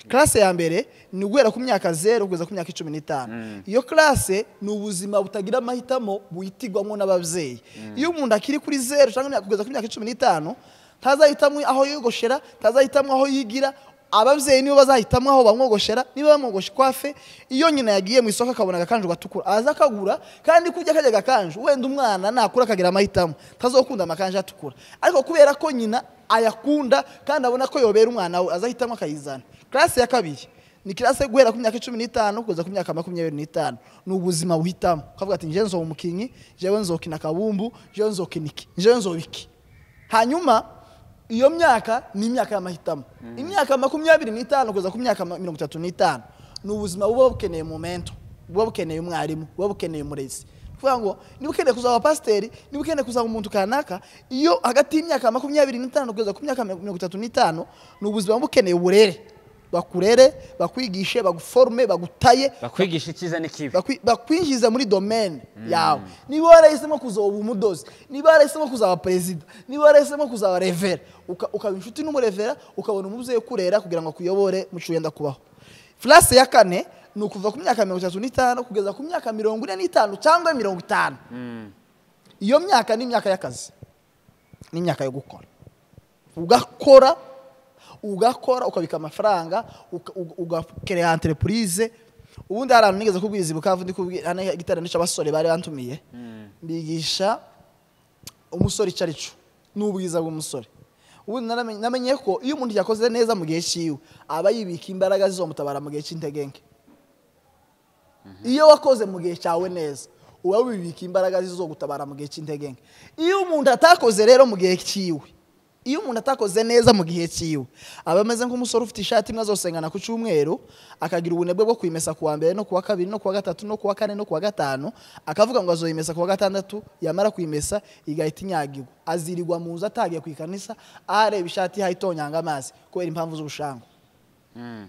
Speaker 2: Classe ya mbere ni guhera ku myaka 0 kugeza ku myaka 15. Iyo classe ni ubuzima butagira amahitamo buyitigwamo n'abavyeyi. Iyo umuntu akiri kuri 0 cyangwa kugeza ku myaka 15 tazahitamwe aho yogoshera, tazahitamwe aho yigira, abavyeyi nibo bazahitamwe aho bamwogoshera, niba bamwogoshe kwafe. Iyo nyina yagiye mu isoko akabona gakanju gatukura aza kagura, kandi kujya kajya gakanju wenda umwana nakura kagira amahitamo tazokunda amakanje atukura, ariko kubera ko nyina ayakunda kandi abona ko yobera umwana we azahitamwe akayizana. Classe ya kabiri ni classe guhera ku myaka 15 kuza ku myaka 25. Ni ubuzima buhitamo kavuga ati nje nzo umukinyi, jewe nzokina kabumbu, jewe nzokiniki, jewe nzobiki. Hanyuma iyo myaka ni imyaka y'amahitamo. Imyaka 25 kuza ku myaka 35 ni ubuzima buba bukeneye momento, buba bukeneye umwarimu, buba bukeneye umurezi. Kuvuga ngo niba ukeneye kuzaba pasiteri, niba ukeneye kuzaba umuntu kanaka, iyo hagati y'imyaka 25 kuza ku myaka 35 ni ubuzima bukeneye uburere. bakurere bakwigishe baguforme bagutaye
Speaker 1: bakwigisha icyiza n'ikibi
Speaker 2: bakwinjiza muri domaine yawe niba warahisemo kuzoba umudozi niba warahisemo kuzaba president niba warahisemo kuzaba revera ukaba inshuti n'umurevera ukabona umubyeyi kurera kugira ngo akuyobore mu cyenda kubaho. Flase ya kane ni ukuva ku myaka 35 kugeza ku myaka 45 cyangwa 50. Iyo myaka ni imyaka y'akazi ni imyaka yo gukora ugakora ukabika amafaranga ugakerea entreprise. Ubundi hari nigeze kubwiriza Bukavu ndi kubwira gitara nica basore bari bantumiye mbigisha umusore icarico n'ubwiza bw'umusore. Ubundi namenye ko iyo umuntu yakoze neza mu gihe ciwe aba yibika imbaraga zizomutabara mu gihe c'integenke. Iyo wakoze mu gihe cyawe neza uba wibika imbaraga zizogutabara mu gihe c'integenke. Iyo umuntu atakoze rero mu gihe ciwe iyo umuntu atakoze neza mu gihe ciwe aba ameze nk'umusore ufite ishati imwe azosengana ku cyumweru akagira ubunebwe bwo kwimesa kuwa mbere no kuwa kabiri no kuwa gatatu no kuwa kane no kuwa gatanu akavuga ngo azoyimesa kuwa gatandatu yamara kwimesa igahita inyagirwa azirirwa mu nzu atagiye kwikanisa areba ishati hayitonyanga amazi kubera impamvu z'ubushango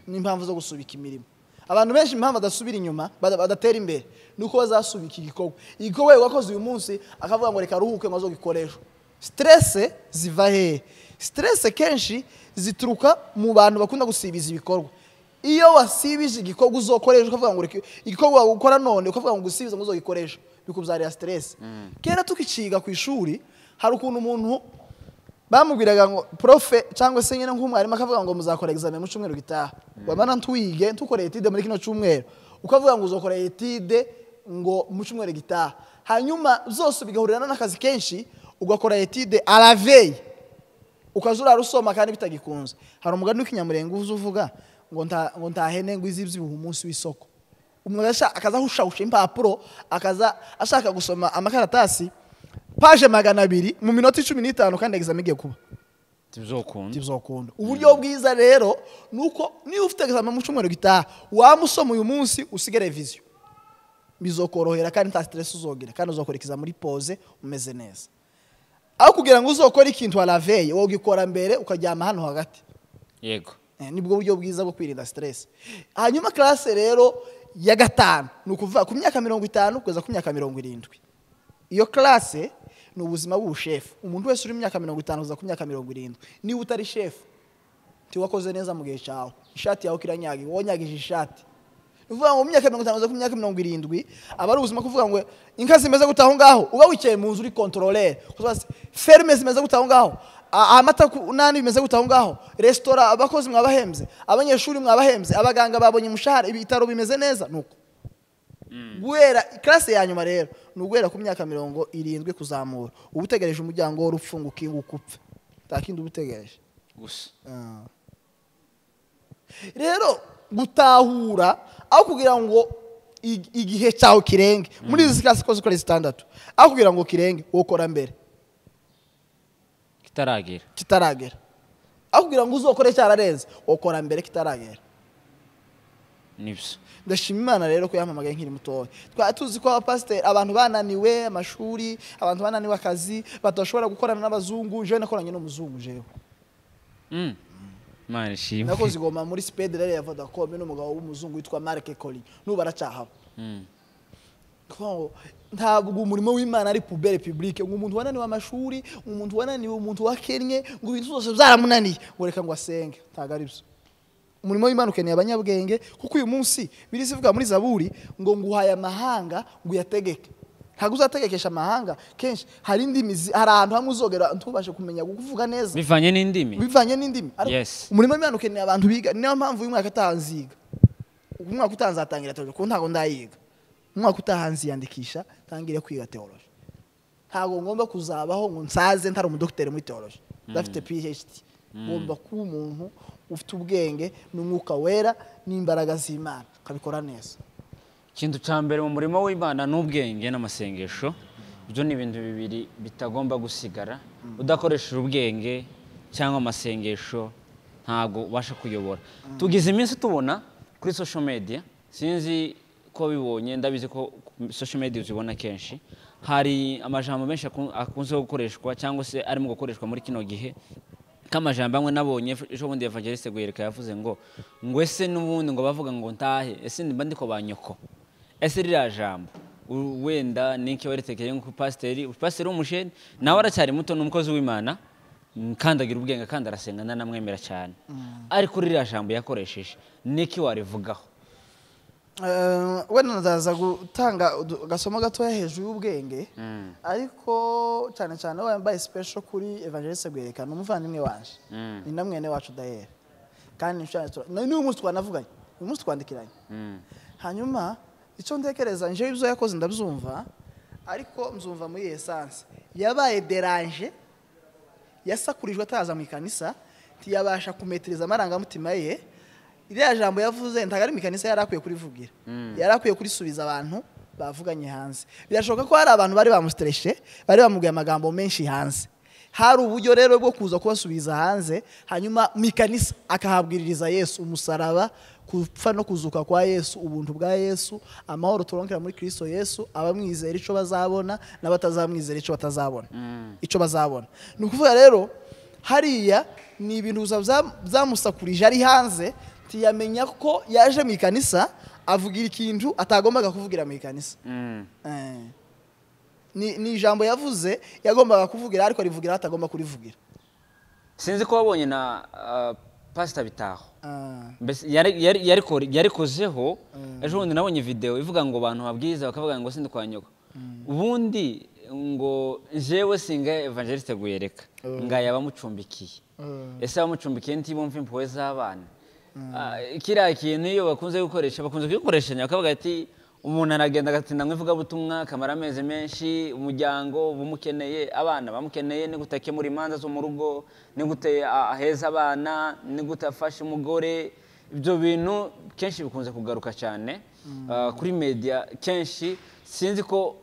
Speaker 2: n'impamvu zo gusubika imirimo. Abantu benshi impamvu badasubira inyuma badatera imbere nuko bazasubika igikorwa wakoze uyu munsi akavuga ngo reka ruhuke ngo azogikoresha. Stress ziva he? Stress kenshi zituruka mu bantu bakunda gusibiza ibikorwa. Iyo wasibije igikorwa uzokoresha ukavuga ngo igikorwa gukora none ukavuga ngo gusibiza ngo uzogikoresha bikubyarira stress. Kera tukiciga ku ishuri hari ukuntu umuntu bamubwiraga ngo profe cyangwa se nyine nk'umwarimu akavuga ngo muzakora examen mu cyumweru gitaha. Wabana ntwige tukoreye etide muri kino cyumweru ukavuga ngo uzokora etide ngo mu cyumweru gitaha. Hanyuma zose bigahurirana n'akazi kenshi ugakora etide à la veille ukazura rusoma kandi bitagikunze. Hari umugani w'ikinyamurengo uvuga ngo ntahene ngo izibyibuha umunsi w'isoko. Umuntu akaza hushawusha impapuro akaza ashaka gusoma amakaratasi page 200 mu minota 15 kandi examen igiye kuba tibzokunda. Uburyo bwiza rero nuko niba ufite examen mu cyumweru gitaha wamusoma uyu munsi usige revision bizokorohera kandi nta stress uzogira kandi uzokorikiza muri pause umeze neza. Aho kugira ngo uzokora ikintu à la veille wogikora mbere ukajyama hano hagati.
Speaker 1: Yego.
Speaker 2: Nibwo buryo bwiza bwo kwirinda stress. Hanyuma classe rero ya gatanu nukuvuga ku myaka 50 kugeza ku myaka 70. Iyo classe ni ubuzima bw'ubushefu. Umuntu wese uri mu myaka 50 kugeza ku myaka 70 ni utari chef tiwakoze neza mu gihe cyawe ishati yawe kiranyagi wonyagije ishati. Uvuga ngo mu myaka 50 kugeza ku myaka 70 aba ari ubuzima kuvuga ngo inka zimeze gutaho ngaho uba wicaye mu nzu uri contrôler kuzaza ferme zimeze gutaho ngaho amata nani bimeze gutaho ngaho restaurant abakozi mwabahemze abanyeshuri mwabahemze abaganga babonye umushahara ibitaro bimeze neza nuko guhera classe ya nyuma rero nugwera ku myaka 70 kuzamura ubutegereje umuryango w'urupfunguka ingukupfa takindi ubutegereje
Speaker 1: gusa.
Speaker 2: Rero gutahura aho kugira ngo igihe cyawe kirenge muri izi classe ko zikora standard aho kugira ngo kirenge wokora mbere kitaragera aho kugira ngo uzokore cyararenze wokora mbere kitaragera.
Speaker 1: Nibyo
Speaker 2: ndashima Imana rero ko yampamagaye nkiri mutoya. Twatuzi ko abapasiteri abantu bananiwe amashuri abantu bananiwe akazi batashobora gukorana n'abazungu je nakoranye n'umuzungu jewe.
Speaker 1: Mane shimwe.
Speaker 2: Nakoze igoma muri Sped rero ya Vodacom n'umugabo w'umuzungu witwa Mark Colli n'ubaracaha. Ko ntabwo umurimo w'Imana ari poubelle publique ngo umuntu wananiwe amashuri umuntu wananiwe umuntu wakennye ngo ibintu zose zaramunaniye ngo reka ngo asenge tagaribyo. Umurimo w'Imana ukeneye abanyabwenge kuko uyu munsi birizivuga muri Zaburi ngo nguhaye amahanga ngo yategeke. Ntago uzategekesha amahanga kenshi hari indimi hari ahantu hamwe uzogera ntubashe kumenya kuvuga neza
Speaker 1: bivanye n'indimi.
Speaker 2: Yes. Umurimo w'Imana ukeneye abantu biga niyo mpamvu uyu mwaka utahanziga. Umwaka utanzatangira teology ko ntago ndayiga. Umwaka utahanzi yandikisha tangire kwiga teology. Ntago ngomba kuzabaho ngo nsaze ntari umudokiteri muri teology. Dafite PhD. Ngomba kuba umuntu ufite ubwenge n'umwuka wera n'imbaraga z'Imana kabikora neza.
Speaker 1: Ikintu cyambere mu murimo w'Imana n'ubwenge n'amasengesho byo ni ibintu bibiri bitagomba gusigara. Udakoresha ubwenge cyangwa amasengesho ntago ubasha kuyobora. Tugize iminsi tubona kuri social media sinzi ko bibonye ndabizi ko social media uzibona kenshi hari amajambo menshi akunze gukoreshwa cyangwa se arimo gukoreshwa muri kino gihe kamajambo amwe nabonye ejo bundi Evangeliste Guyereka yavuze ngo ese n'ubundi ngo bavuga ngo ntahe ese nimba ndiko banyoko ese ririya jambo wenda niki waretekeye nko pasiteri w'umusheni nawe aracyari muto n'umukozi w'Imana kandi agira ubwenge kandi arasenga namwemera cyane ariko ririya jambo yakoresheje niki warivugaho
Speaker 2: wenda ndaza gutanga gasomo gatoya hejuru y'ubwenge ariko cyane cyane wambaye special kuri Evangeliste Guyereka n'umuvandimwe wanje ni na mwene wacu Dayer kandi ni umunsi twanavuganye uyu munsi twandikiranye hanyuma icyo ntekereza nje ibyo yakoze ndabyumva ariko mzumva muri essence yabaye dérange yasakurijwe ataza mu ikanisa tiyabasha kumetereza amarangamutima ye iriya jambo yavuze ntago ari mikanisa yarakwiye kurivugira yarakwiye kurisubiza abantu bavuganye hanze birashoboka ko hari abantu bari bamustreshe bari bamubwiye amagambo menshi hanze hari uburyo rero bwo kuza kubasubiza hanze hanyuma mikanisa akahabwiririza Yesu umusaraba kupfa no kuzuka kwa Yesu ubuntu bwa Yesu amahoro turonkera muri Kristo Yesu abamwizera ico bazabona n'abatazamwizera ico batazabona ico bazabona nukuvuga rero hariya ni ibintu byamusakurije ari hanze tiyamenya ko yaje mu ikanisa avugira ikintu atagombaga kuvugira mu ikanisa ni ijambo yavuze yagombaga kuvugira ariko rivugira atagomba kurivugira
Speaker 1: sinzi ko wabonye na Pastor Bitaho mbese yarikozeho ejo bundi nabonye video ivuga ngo abantu babwiza bakavuga ngo sindi kwa nyoko ubundi ngo jewe singa Evangeliste Guyereka ngaya abamucumbikiye ese abamucumbikiye ntibumva impuhwe z'abana kiriya kintu iyo bakunze gukoreshanya bakavuga ati umuntu aragenda agatinda nk'ivuga butumwa akamara amezi menshi umuryango bumukeneye abana bamukeneye ni gute akemura imanza zo mu rugo ni gute aheza abana ni gute afasha umugore ibyo bintu kenshi bikunze kugaruka cyane kuri media kenshi sinzi ko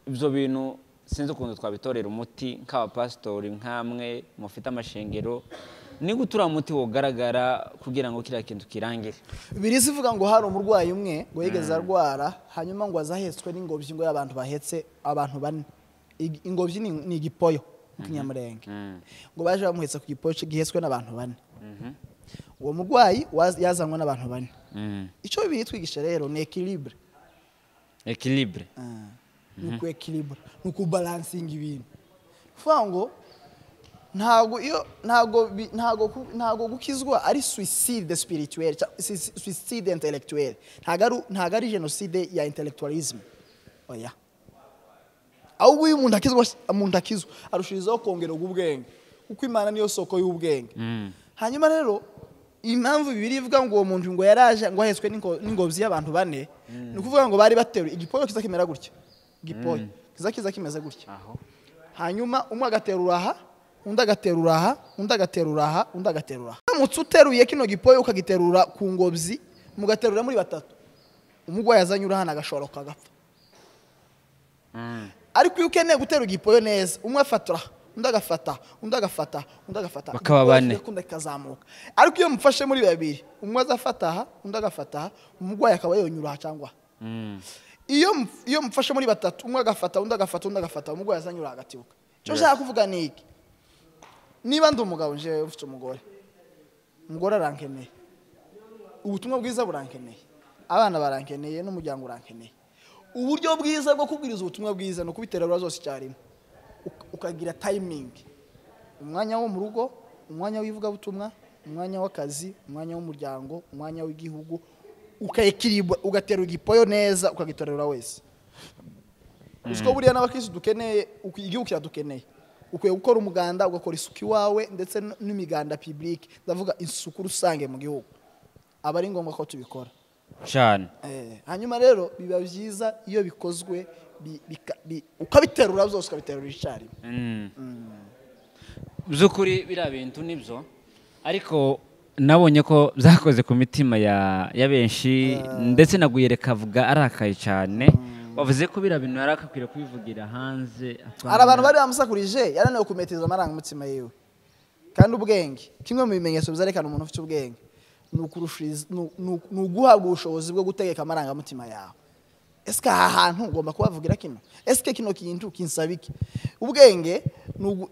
Speaker 1: ibyo bintu sinzi ukuntu twabitorera umuti nk'abapasitori nk'amwe mufite amashengero ni gutura muti wogaragara kugira ngo kiriya kintu kirangire
Speaker 2: birizi ivuga ngo hari umurwayi umwe ngo yigeze arwara hanyuma ngo azahetswe n'ingobyi ngo y'abantu bahetse abantu bane ingobyi ni igipoyo kinyamurenge ngo baje bamuhetse ku gipoyo gihetswe n'abantu bane uwo murwayi yazanwa n'abantu bane icyo bitwigisha rero ni equilibre ni ku equilibre ni ku balancing ibintu fuwa ngo ntago gukizwa ari suicide spirituel suicide intellectuel ntago ari genocide ya intellectualism oya ahubwo uyu muntu akizwa arushirizaho kongera ubwenge kuko Imana niyo soko y'ubwenge hanyuma rero impamvu bibiri ivuga ngo uwo muntu ngo yaraje ngo ahetswe n'ingobyi y'abantu bane ni ukuvuga ngo bari bateru igipoyo kiza kimera gutya igipoyo kiza kimeze gutya hanyuma umwe agaterura aha undi agaterura aha undi agaterura aha undi agaterura aha uramutse uteruye kino gipoyo ukagiterura ku ngobyi mugaterura muri batatu umugwayi azanyura hano agashoroka agapfa ariko iyo ukeneye gutera igipoyo neza umwe afatira undi agafata undi agafata undi agafata
Speaker 1: bakaba bane
Speaker 2: kazamuka ariko iyo mufashe muri babiri umwe azafata aha undi agafata aha umugwayi akaba yonyura aha cyangwa iyo mufashe muri batatu umwe agafata undi agafata undi agafata umugwayi azanyura hagatibuka cyo nshaka kuvuga ni iki niba ndi umugabo nje ufite umugore arankeneye ubutumwa bwiza burankeneye abana barankeneye n'umuryango urankeneye uburyo bwiza bwo kubwiriza ubutumwa bwiza no kubiterura zose cyarimo ukagira timing umwanya wo mu rugo umwanya w'ivuga butumwa umwanya w'akazi umwanya w'umuryango umwanya w'igihugu ukayekiribwa ugaterura igipoyo neza ukagitorera wese usko buriya n'abakristo dukeneye igihugu kiradukeneye ukwiye gukora umuganda ugakora isuku iwawe ndetse n'imiganda public ndavuga isuku rusange mu gihugu aba ari ngombwa ko tubikora
Speaker 1: cyane
Speaker 2: hanyuma rero biba byiza iyo bikozwe ukabiterura byose ukabiterura icari
Speaker 1: by'ukuri biriya bintu nibyo ariko nabonye ko byakoze ku mitima ya benshi ndetse na Guyereka avuga arakaye cyane wavuze ko biriya bintu yarakakwira kubivugira hanze
Speaker 2: hari abantu bari bamusakurije yarananiwe kumeteza amarangamutima yewe kandi ubwenge kimwe mu bimenyetso bizarekana umuntu ufite ubwenge ni uguhabwa ubushobozi bwo gutegeka amarangamutima yawe eske aha hantu ugomba kubavugira kino, eske kino kintu kinsabiki. Ubwenge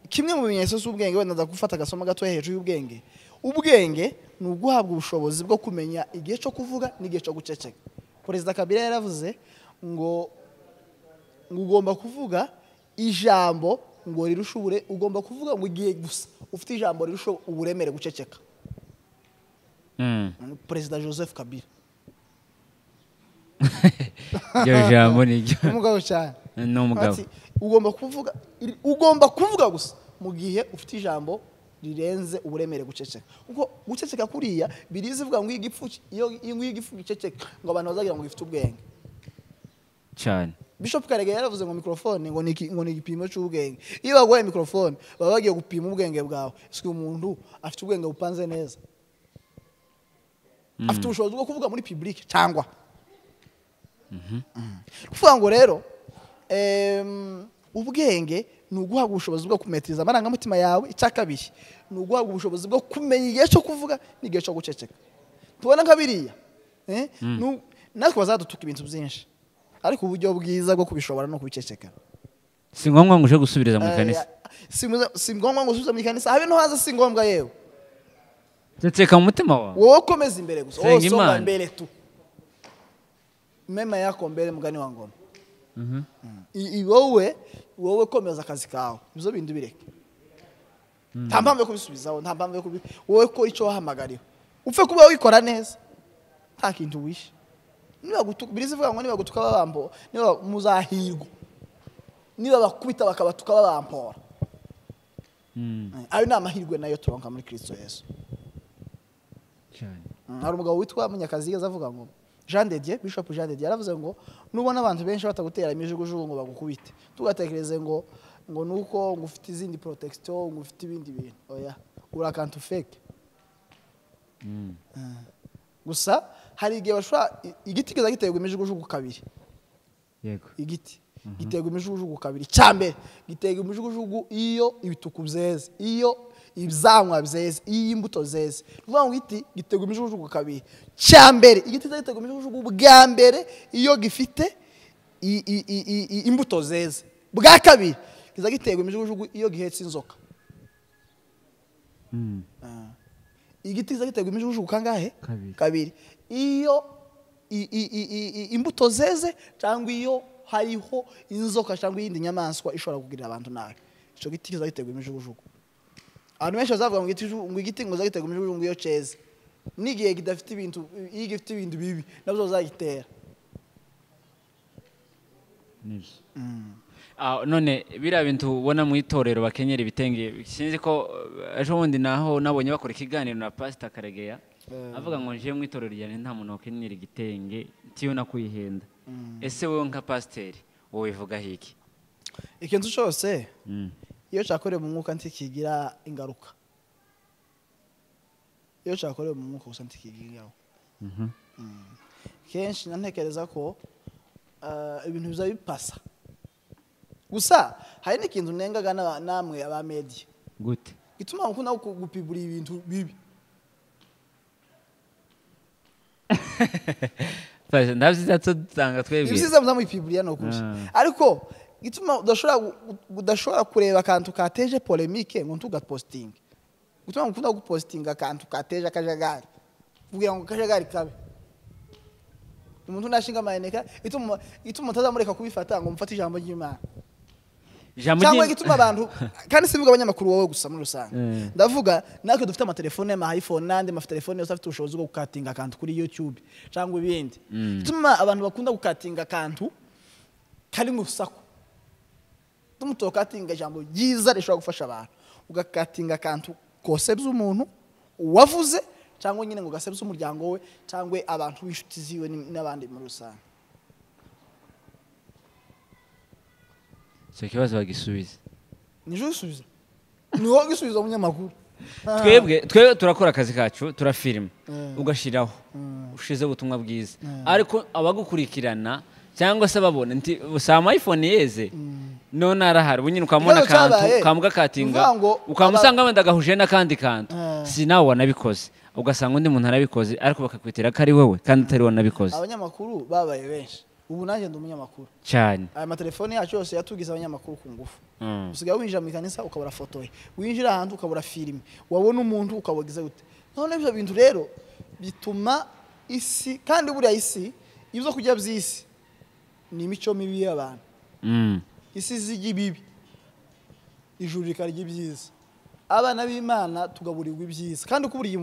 Speaker 2: kimwe mu bimenyetso by'ubwenge, wenda ndaza gufata agasoma gato hejuru y'ubwenge. Ubwenge ni uguhabwa ubushobozi bwo kumenya igihe cyo kuvuga n'igihe cyo guceceka. Perezida Kabila yaravuze ngo ugomba kuvuga ijambo ngo rirushe ugomba kuvuga ngo igihe gusa ufite ijambo rirushe uburemere guceceka. Perezida Joseph Kabila
Speaker 1: iryo jambo ni ryo
Speaker 2: umugabo cyane,
Speaker 1: ni umugabo.
Speaker 2: ugomba kuvuga gusa mu gihe ufite ijambo rirenze uburemere guceceka. Kuko guceceka kuriya birizi vuga ngo igifu giceceka ngo abantu bazagira ngo gifite ubwenge
Speaker 1: cyane.
Speaker 2: Bishop Karegeya yaravuze ngo microphone ngo ni igipimo cy'ubwenge. Iyo baguhaye microphone baba bagiye gupima ubwenge bwawe. Ese umuntu afite ubwenge bupanze neza, afite ubushobozi bwo kuvuga muri public cyangwa kuvuga ngo rero ubwenge ni uguhabwa ubushobozi bwo kumetiriza amarangamutima yawe. Icya kabiri ni uguhabwa ubushobozi bwo kumenya igihe cyo kuvuga n'igihe cyo guceceka. Tubona nka biriya natwe bazadutuka ibintu byinshi, ariko uburyo bwiza bwo kubishobora no kubiceceka.
Speaker 1: Si ngombwa ngo uje gusubiriza mu kanisa,
Speaker 2: si ngombwa ngo usubize mu kanisa, habe no haza si ngombwa yewe.
Speaker 1: Ceceka mu mutima wawe,
Speaker 2: wowe komeza imbere gusa,
Speaker 1: wowe
Speaker 2: songa mbele tu, mema yako mbele, mugani wa ngoma. wowe komeza akazi kawe, bizo bindi bireke. Nta mpamvu yo kubisubizaho, nta mpamvu yo wowe ko icyo wahamagariwe upfe kuba wikora neza, nta kintu wishe. Niba gutuka birizivuga ngo niba gutuka babambo, niba muzahirwa, niba bakubita bakabatuka babampora. Ayo ni amahirwe nayo turonka muri Kristo Yesu. Hari umugabo witwa Munyakazi avuga ngo Jean de Dieu, Bishop Jean de Dieu yaravuze ngo nubona abantu benshi batagutera imijugujugu ngo bagukubite, tugatekereze ngo nuko ngo ufite izindi protection, ngo ufite ibindi bintu. Oya, urakantu fake. Gusa hari igihe bashwa igiti kiza giterwa imijugujugu kabiri. Yego. Igiti giterwa imijugujugu kabiri. Cyambere giterwa imijugujugu iyo ibituku byeze, iyo ibzamwa byeze, iyo imbuto zeze. Vuga ngo igiti giterwa imijugujugu kabiri. Cyambere igiti giterwa imijugujugu bwa mbere iyo gifite imbuto zeze. Bwa kabiri kiza giterwa imijugujugu iyo gihetse inzoka. Igiti kiza giterwa imijugujugu kangahe? Kabiri. Iyo imbuto zeze cyangwa iyo hariho inzoka cyangwa iyindi nyamaswa ishobora kugirira abantu nabi, ico giti kiza giterwa imijugujugu. Abantu benshi bazavuga ngo igiti ngo zagiterwa imijugujugu iyo ceze, nigiye kidafite ibintu, iyo gifite ibintu bibi nabyo zagitera.
Speaker 1: None biriya bintu ubona mu itorero bakenyera ibitenge, sinzi ko ejo bundi naho nabonye bakora ikiganiro na Pastor Karegeya avuga ngo nje mu itorero ryane nta muntu wakenyera igitenge tiyo nakwihenda. Ese wowe nka pasteur wowe vuga hiki? Ikintu cyose iyo cyakorewe mu mwuka ntikigira ingaruka. Iyo cyakorewe mu mwuka gusa ntikigira ingaruka. Kenshi nantekereza ko ibintu biza bipasa. Gusa hari n'ikintu nengaga namwe aba media. Gute? Gituma ukunda gupibura ibintu bibi.
Speaker 2: Fashion ndavyiza tutanga twebwe. Ibisiza muzamwipiburiya no kushi. Ariko gituma udashobora kureba akantu kateje polemique ngo ntuga posting. Gituma ukunda gupostinga akantu kateje akajagari. Vugira ngo kajagari kabe. Umuntu nashinga amayineka ituma mutazamureka kubifata ngo mufate ijambo ry'Imana. Cyangwa gituma abantu kandi sivuga abanyamakuru wowe gusa muri rusange. Ndavuga natwe dufite amatelefone ma iPhone nande ma telefone yose afite ubushobozi bwo gukatinga akantu kuri YouTube cyangwa ibindi. Gituma abantu bakunda gukatinga akantu kari mu sako. Tumutokatinga ijambo ryiza rishobora gufasha abantu. Ugakatinga akantu kosebye umuntu wavuze cyangwa nyine ngo gasebye umuryango we cyangwa abantu b'inshuti ziwe n'abandi muri rusange.
Speaker 1: So kibazo bagisubiza.
Speaker 2: Nijo gisubiza. Niho gisubiza umunyamakuru.
Speaker 1: Twebwe turakora akazi kacu, turafilm. Ugashiraho. Ushize ubutumwa bwiza. Ariko abagukurikirana cyangwa se babona nti usama iPhone yeze. None arahari bunyine ukamona kantu kamuga katinga. Ukamusanga wenda gahuje n'akandi kantu. Sinawe wanabikoze. Ugasanga undi muntu arabikoze ariko bakakwitira ko ari wewe kandi atari wanabikoze.
Speaker 2: Abanyamakuru babaye benshi. ubu nanjye ndi umunyamakuru
Speaker 1: cyane.
Speaker 2: aya matelefone yacu yose yatugize abanyamakuru ku ngufu usigaye winjira mu ikanisa ukabura fotoye, winjira ahantu ukabura filime, wabona umuntu ukabagize gute. none ibyo bintu rero bituma isi, kandi buriya isi ibyo kujya by'isi ni imico mibi y'abantu. isi zigi bibi, ijuru rikarya ibyiza. abana b'Imana tugaburirwa ibyiza, kandi kuburiye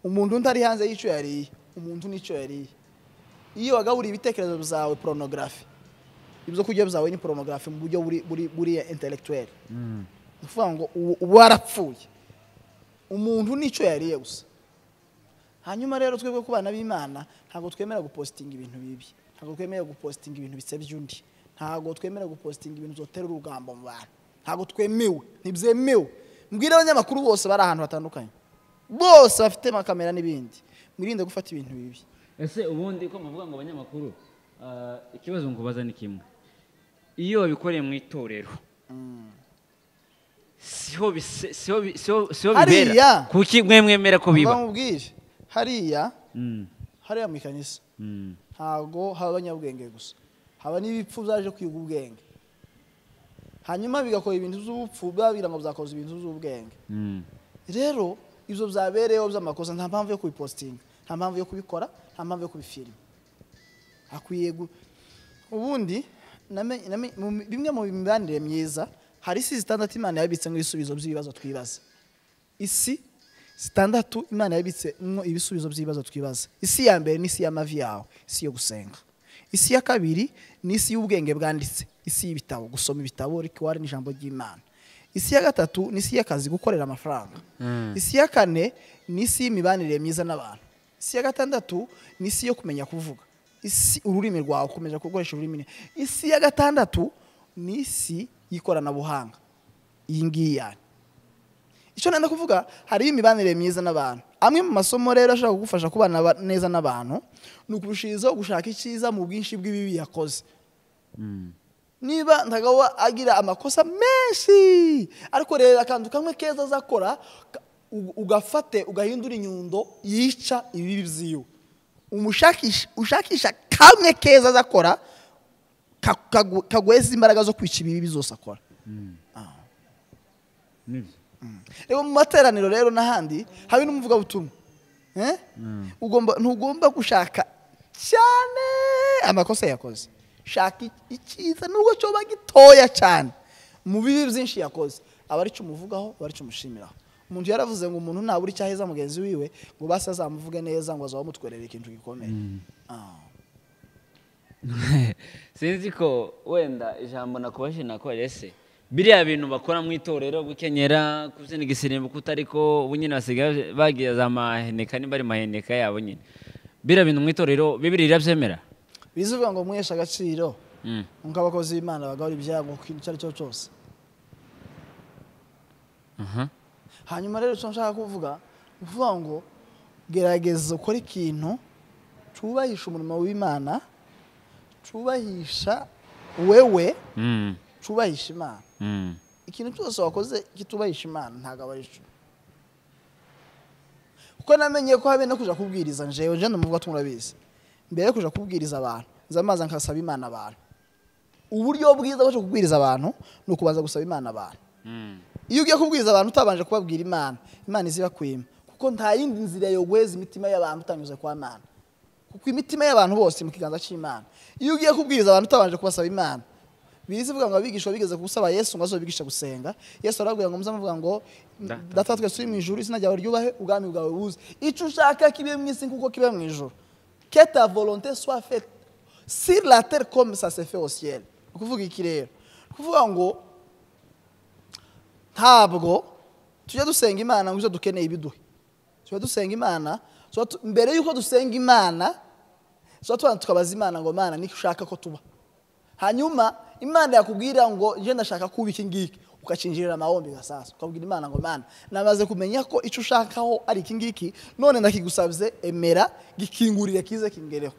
Speaker 2: umuntu ntari hanze y'icyo yariye, umuntu n'icyo yariye. iyo wagaburiye ibitekerezo byawe pornography, ibyo kujya byawe ni pornography mu buryo buri intellectuel, uvuga ngo ubu warapfuye, umuntu n'icyo yariye gusa. hanyuma rero twebwe ku bana b'Imana ntabwo twemera gupostinga ibintu bibi, ntabwo twemera gupostinga ibintu bisebya undi, ntabwo twemera gupostinga ibintu zotera urugambo mu bantu, ntabwo twemewe, ntibyemewe. mbwira abanyamakuru bose bari ahantu hatandukanye, bose bafite amakamera n'ibindi, mwirinde gufata ibintu bibi.
Speaker 1: ese ubundi ko muvuga ngo abanyamakuru, ikibazo ngubaza ni kimwe, iyo wabikoreye mu itorero siho bibera, kuki mwemera ko biba?
Speaker 2: bamubwire hariya mu ikanisa ntago haba abanyabwenge gusa, haba n'ibipfu byaje kwiga ubwenge, hanyuma bigakora ibintu by'ubupfu babira ngo byakoze ibintu by'ubwenge. rero ibyo byabereyeho by'amakosa nta mpamvu yo kubipostinga, nta mpamvu yo kubikora, nta mpamvu yo kubifilima. akwiye ubundi bimwe mu mibanire myiza, hari isi zitandatu Imana yabitse nk'ibisubizo by'ibibazo twibaza. isi zitandatu Imana yabitse ibisubizo by'ibibazo twibaza. isi ya mbere ni isi y'amavi yawe, isi yo gusenga. isi ya kabiri ni isi y'ubwenge bwanditse, isi y'ibitabo, gusoma ibitabo rikwara n'ijambo ry'Imana. isi ya gatatu ni isi y'akazi, gukorera amafaranga. isi ya kane ni isi y'imibanire myiza n'abantu. isi ya gatandatu ni isi yo kumenya kuvuga, isi ururimi rwawe ukomeje gukoresha ururimi. isi ya gatandatu ni isi y'ikoranabuhanga. iyi ngiyi yani icyo nenda kuvuga, hari imibanire myiza n'abantu. amwe mu masomo rero ashaka kugufasha kubana neza n'abantu ni ukurushirizaho gushaka icyiza mu bwinshi bw'ibibi yakoze. niba ntagabo agira amakosa menshi, ariko rero akantu kamwe keza azakora ugafate ugahindura inyundo yica ibibi byiwe, ushakisha kamwe keza azakora kagweza imbaraga zo kwica ibibi zose akora. rero mu materaniro rero n'ahandi habe n'umuvuga butumwa, ntugomba gushaka cyane amakosa yakoze, shaka icyiza nubwo cyoba gitoya cyane mu bibi byinshi yakoze, aba ari cyo umuvugaho, aba ari cyo umushimiraho. umuntu yaravuze ngo umuntu ntabura icyo aheza mugenzi wiwe ngo basi azamuvuge neza ngo azabamutwerera ikintu gikomeye.
Speaker 1: sinzi ko wenda ijambo nakubashije nakorese biriya bintu bakora mu itorero, gukenyera, kubyina igisimbo, kutariko ubu nyine basigaye bagiye za maheneka, niba ari maheneka yabo nyine. biriya bintu mu itorero Bibiliya irabyemera?
Speaker 2: bizuvuga ngo mwesha agaciro ngo abakozi b'Imana bagabura ibyago ku kintu icyo ari cyo cyose. hanyuma rero icyo nshaka kuvuga ngo gerageza ukore ikintu cyubahisha umurimo w'Imana, cyubahisha wewe, cyubahisha Imana. ikintu cyose wakoze kitubahisha Imana ntabwo aba ari cyo. kuko namenye ko habe no kuja kubwiriza njewe ndamuvuga tumurabizi, mbere yo kuja kubwiriza abantu nzamaza nkasaba Imana abantu. uburyo bwiza bwo kubwiriza abantu ni ukubanza gusaba Imana abantu. iyo ugiye kubwiriza abantu utabanje kubabwira Imana iziba kwima, kuko nta yindi nzira yo gweza imitima y'abantu utanyuze kwa Imana, kuko imitima y'abantu bose mu kiganza cy'Imana. iyo ugiye kubwiriza abantu utabanje kubasaba Imana, bizivuga ngo abigisha bigeze gusaba Yesu ngo azobigisha gusenga. Yesu arabwira ngo muzamuvuga ngo data twese turi mu ijuru, izina ryawe ryubahe, ubwami bwawe buze, icyo ushaka kibe mu isi kuko kibe mu ijuru, que ta volonté soit faite sur la terre comme ça se fait au ciel. ukuvuga iki rero? kuvuga ngo ntabwo tujya dusenga Imana ngo izo dukeneye ibiduhe. tujya dusenga Imana mbere yuko dusenga Imana tukabaza Imana ngo Mana niki ushaka ko tuba. hanyuma Imana yakubwira ngo je ndashaka kuba iki ngiki, ukacinjirira amahombi gasasa, ukabwira Imana ngo Mana namaze kumenya ko icyo ushakaho ari iki ngiki, none ndakigusabye, emera gikingurire kize kingereho.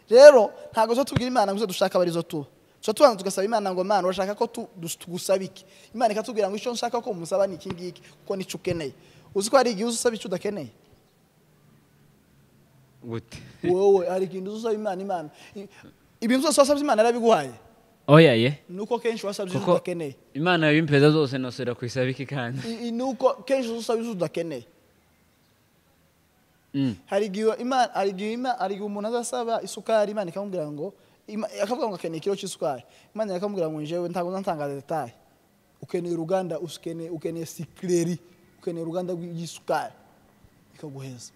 Speaker 2: rero ntabwo zo tubwira Imana ngo dushaka barizo tuba, tubanza tugasaba Imana ngo Mana urashaka ko tugusaba iki. Imana ikatubwira ngo icyo nshaka ko musaba ni iki ngiki kuko nicyo ukeneye. uzi ko hari igihe usaba icyo udakeneye.
Speaker 1: gute
Speaker 2: wowe hari ikintu uzosaba Imana ibintu zose wasabye Imana yarabiguhaye
Speaker 1: oya ye
Speaker 2: nuko kenshi wasabye
Speaker 1: kuko
Speaker 2: udakeneye
Speaker 1: imana yabimpeza zose nosera kwisaba iki kandi
Speaker 2: nuko kenshi uzosaba udakeneye hari igihe umuntu azasaba isukari Imana ikamubwira ngo akavuga ngo akeneye ikiro cy'isukari Imana ikamubwira ngo njyewe ntabwo ntangaza detail ukeneye uruganda ukeneye sikleri ukeneye uruganda rw'isukari ikaguheza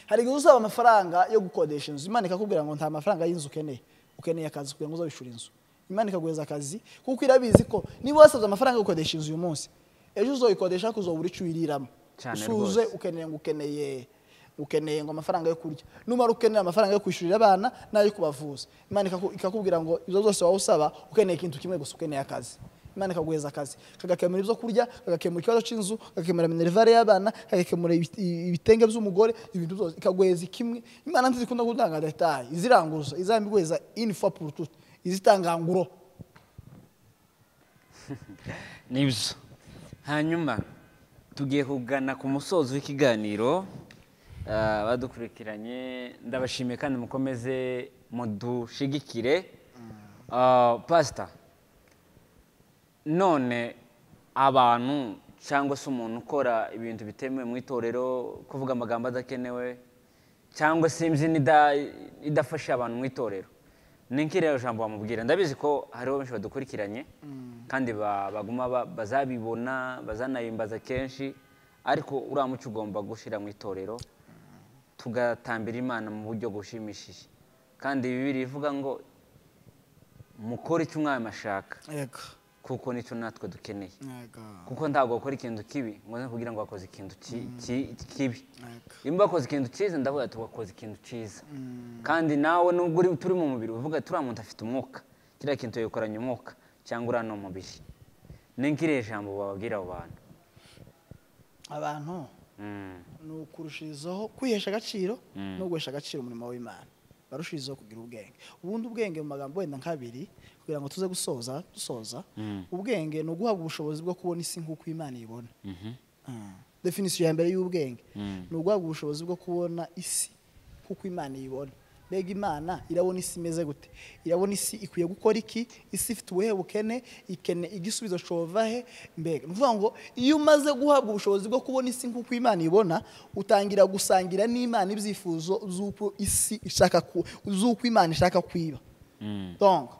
Speaker 2: hari igihe uzaba amafaranga yo gukodesha inzu Imana ikakubwira ngo nta mafaranga y'inzu ukeneye akazi kugira ngo uzabishura inzu Imana ikaguheza akazi kuko irabizi ko niba wasabye amafaranga yo gukodesha inzu uyu munsi ejo uzoyikodesha kuzobura icyo uyiriramo usuze ukeneye ngo amafaranga yo kurya numara ukeneye amafaranga yo kwishyurira abana n'ayo kubavuza Imana ikakubwira ngo ibyo byose wawe usaba ukeneye ikintu kimwe gusa ukeneye akazi Imana ikaguheza akazi kagakemura ibyo kurya kagakemura ikibazo cy'inzu kagakemura minerivare y'abana kagakemura ibitenge by'umugore ibintu byose ikaguheza kimwe Imana ntizikunda gutanga detail iziranguza izambiguheza une fois pour toutes izitanganguro
Speaker 1: nibyo hanyuma tugiye kugana ku musozo w'ikiganiro badukurikiranye ndabashimiye kandi mukomeze mudushigikire pastor none abantu cyangwa se umuntu ukora ibintu bitemewe mu itorero kuvuga amagambo adakenewe cyangwa se imbyino idafasha abantu mu itorero ni iki rero jambo bamubwira ndabizi ko hariho benshi badukurikiranye kandi baguma bazabibona bazanayimbaza kenshi ariko uriya muco ugomba gushyira mu itorero tugatambira Imana mu buryo bushimishije kandi Bibiliya ivuga ngo mukore icyo umwami ashaka kuko nicyo natwe dukeneye kuko ntabwo wakora ikintu kibi ngo kugira ngo wakoze ikintu kibi nimba wakoze ikintu cyiza ndavuga ati wakoze ikintu cyiza kandi nawe nubwo turi mu mubiri uvuga turiya muntu afite umwuka kiriya kintu yakoranye umwuka cyangwa uriya ni umubiri ni nk'iriya jambo bababwira abo
Speaker 2: abantu ni ukurushirizaho kwihesha agaciro no guhesha agaciro umurimo w'Imana barushirizaho kugira ubwenge ubundi ubwenge mu magambo wenda nk'abiri kugira ngo tuze dusoza ubwenge ni uguhabwa ubushobozi bwo kubona isi nk'uko Imana ibona definition ya mbere y'ubwenge ni uguhabwa ubushobozi bwo kubona isi nk'uko Imana ibona mbega Imana irabona isi imeze gute irabona isi ikwiye gukora iki isi ifite ubuhe bukene igisubizo cova he mbega ni ukuvuga ngo iyo umaze guhabwa ubushobozi bwo kubona isi nk'uko Imana ibona utangira gusangira n'Imana ibyifuzo z'uko isi ishaka z'uko Imana ishaka kwiba donc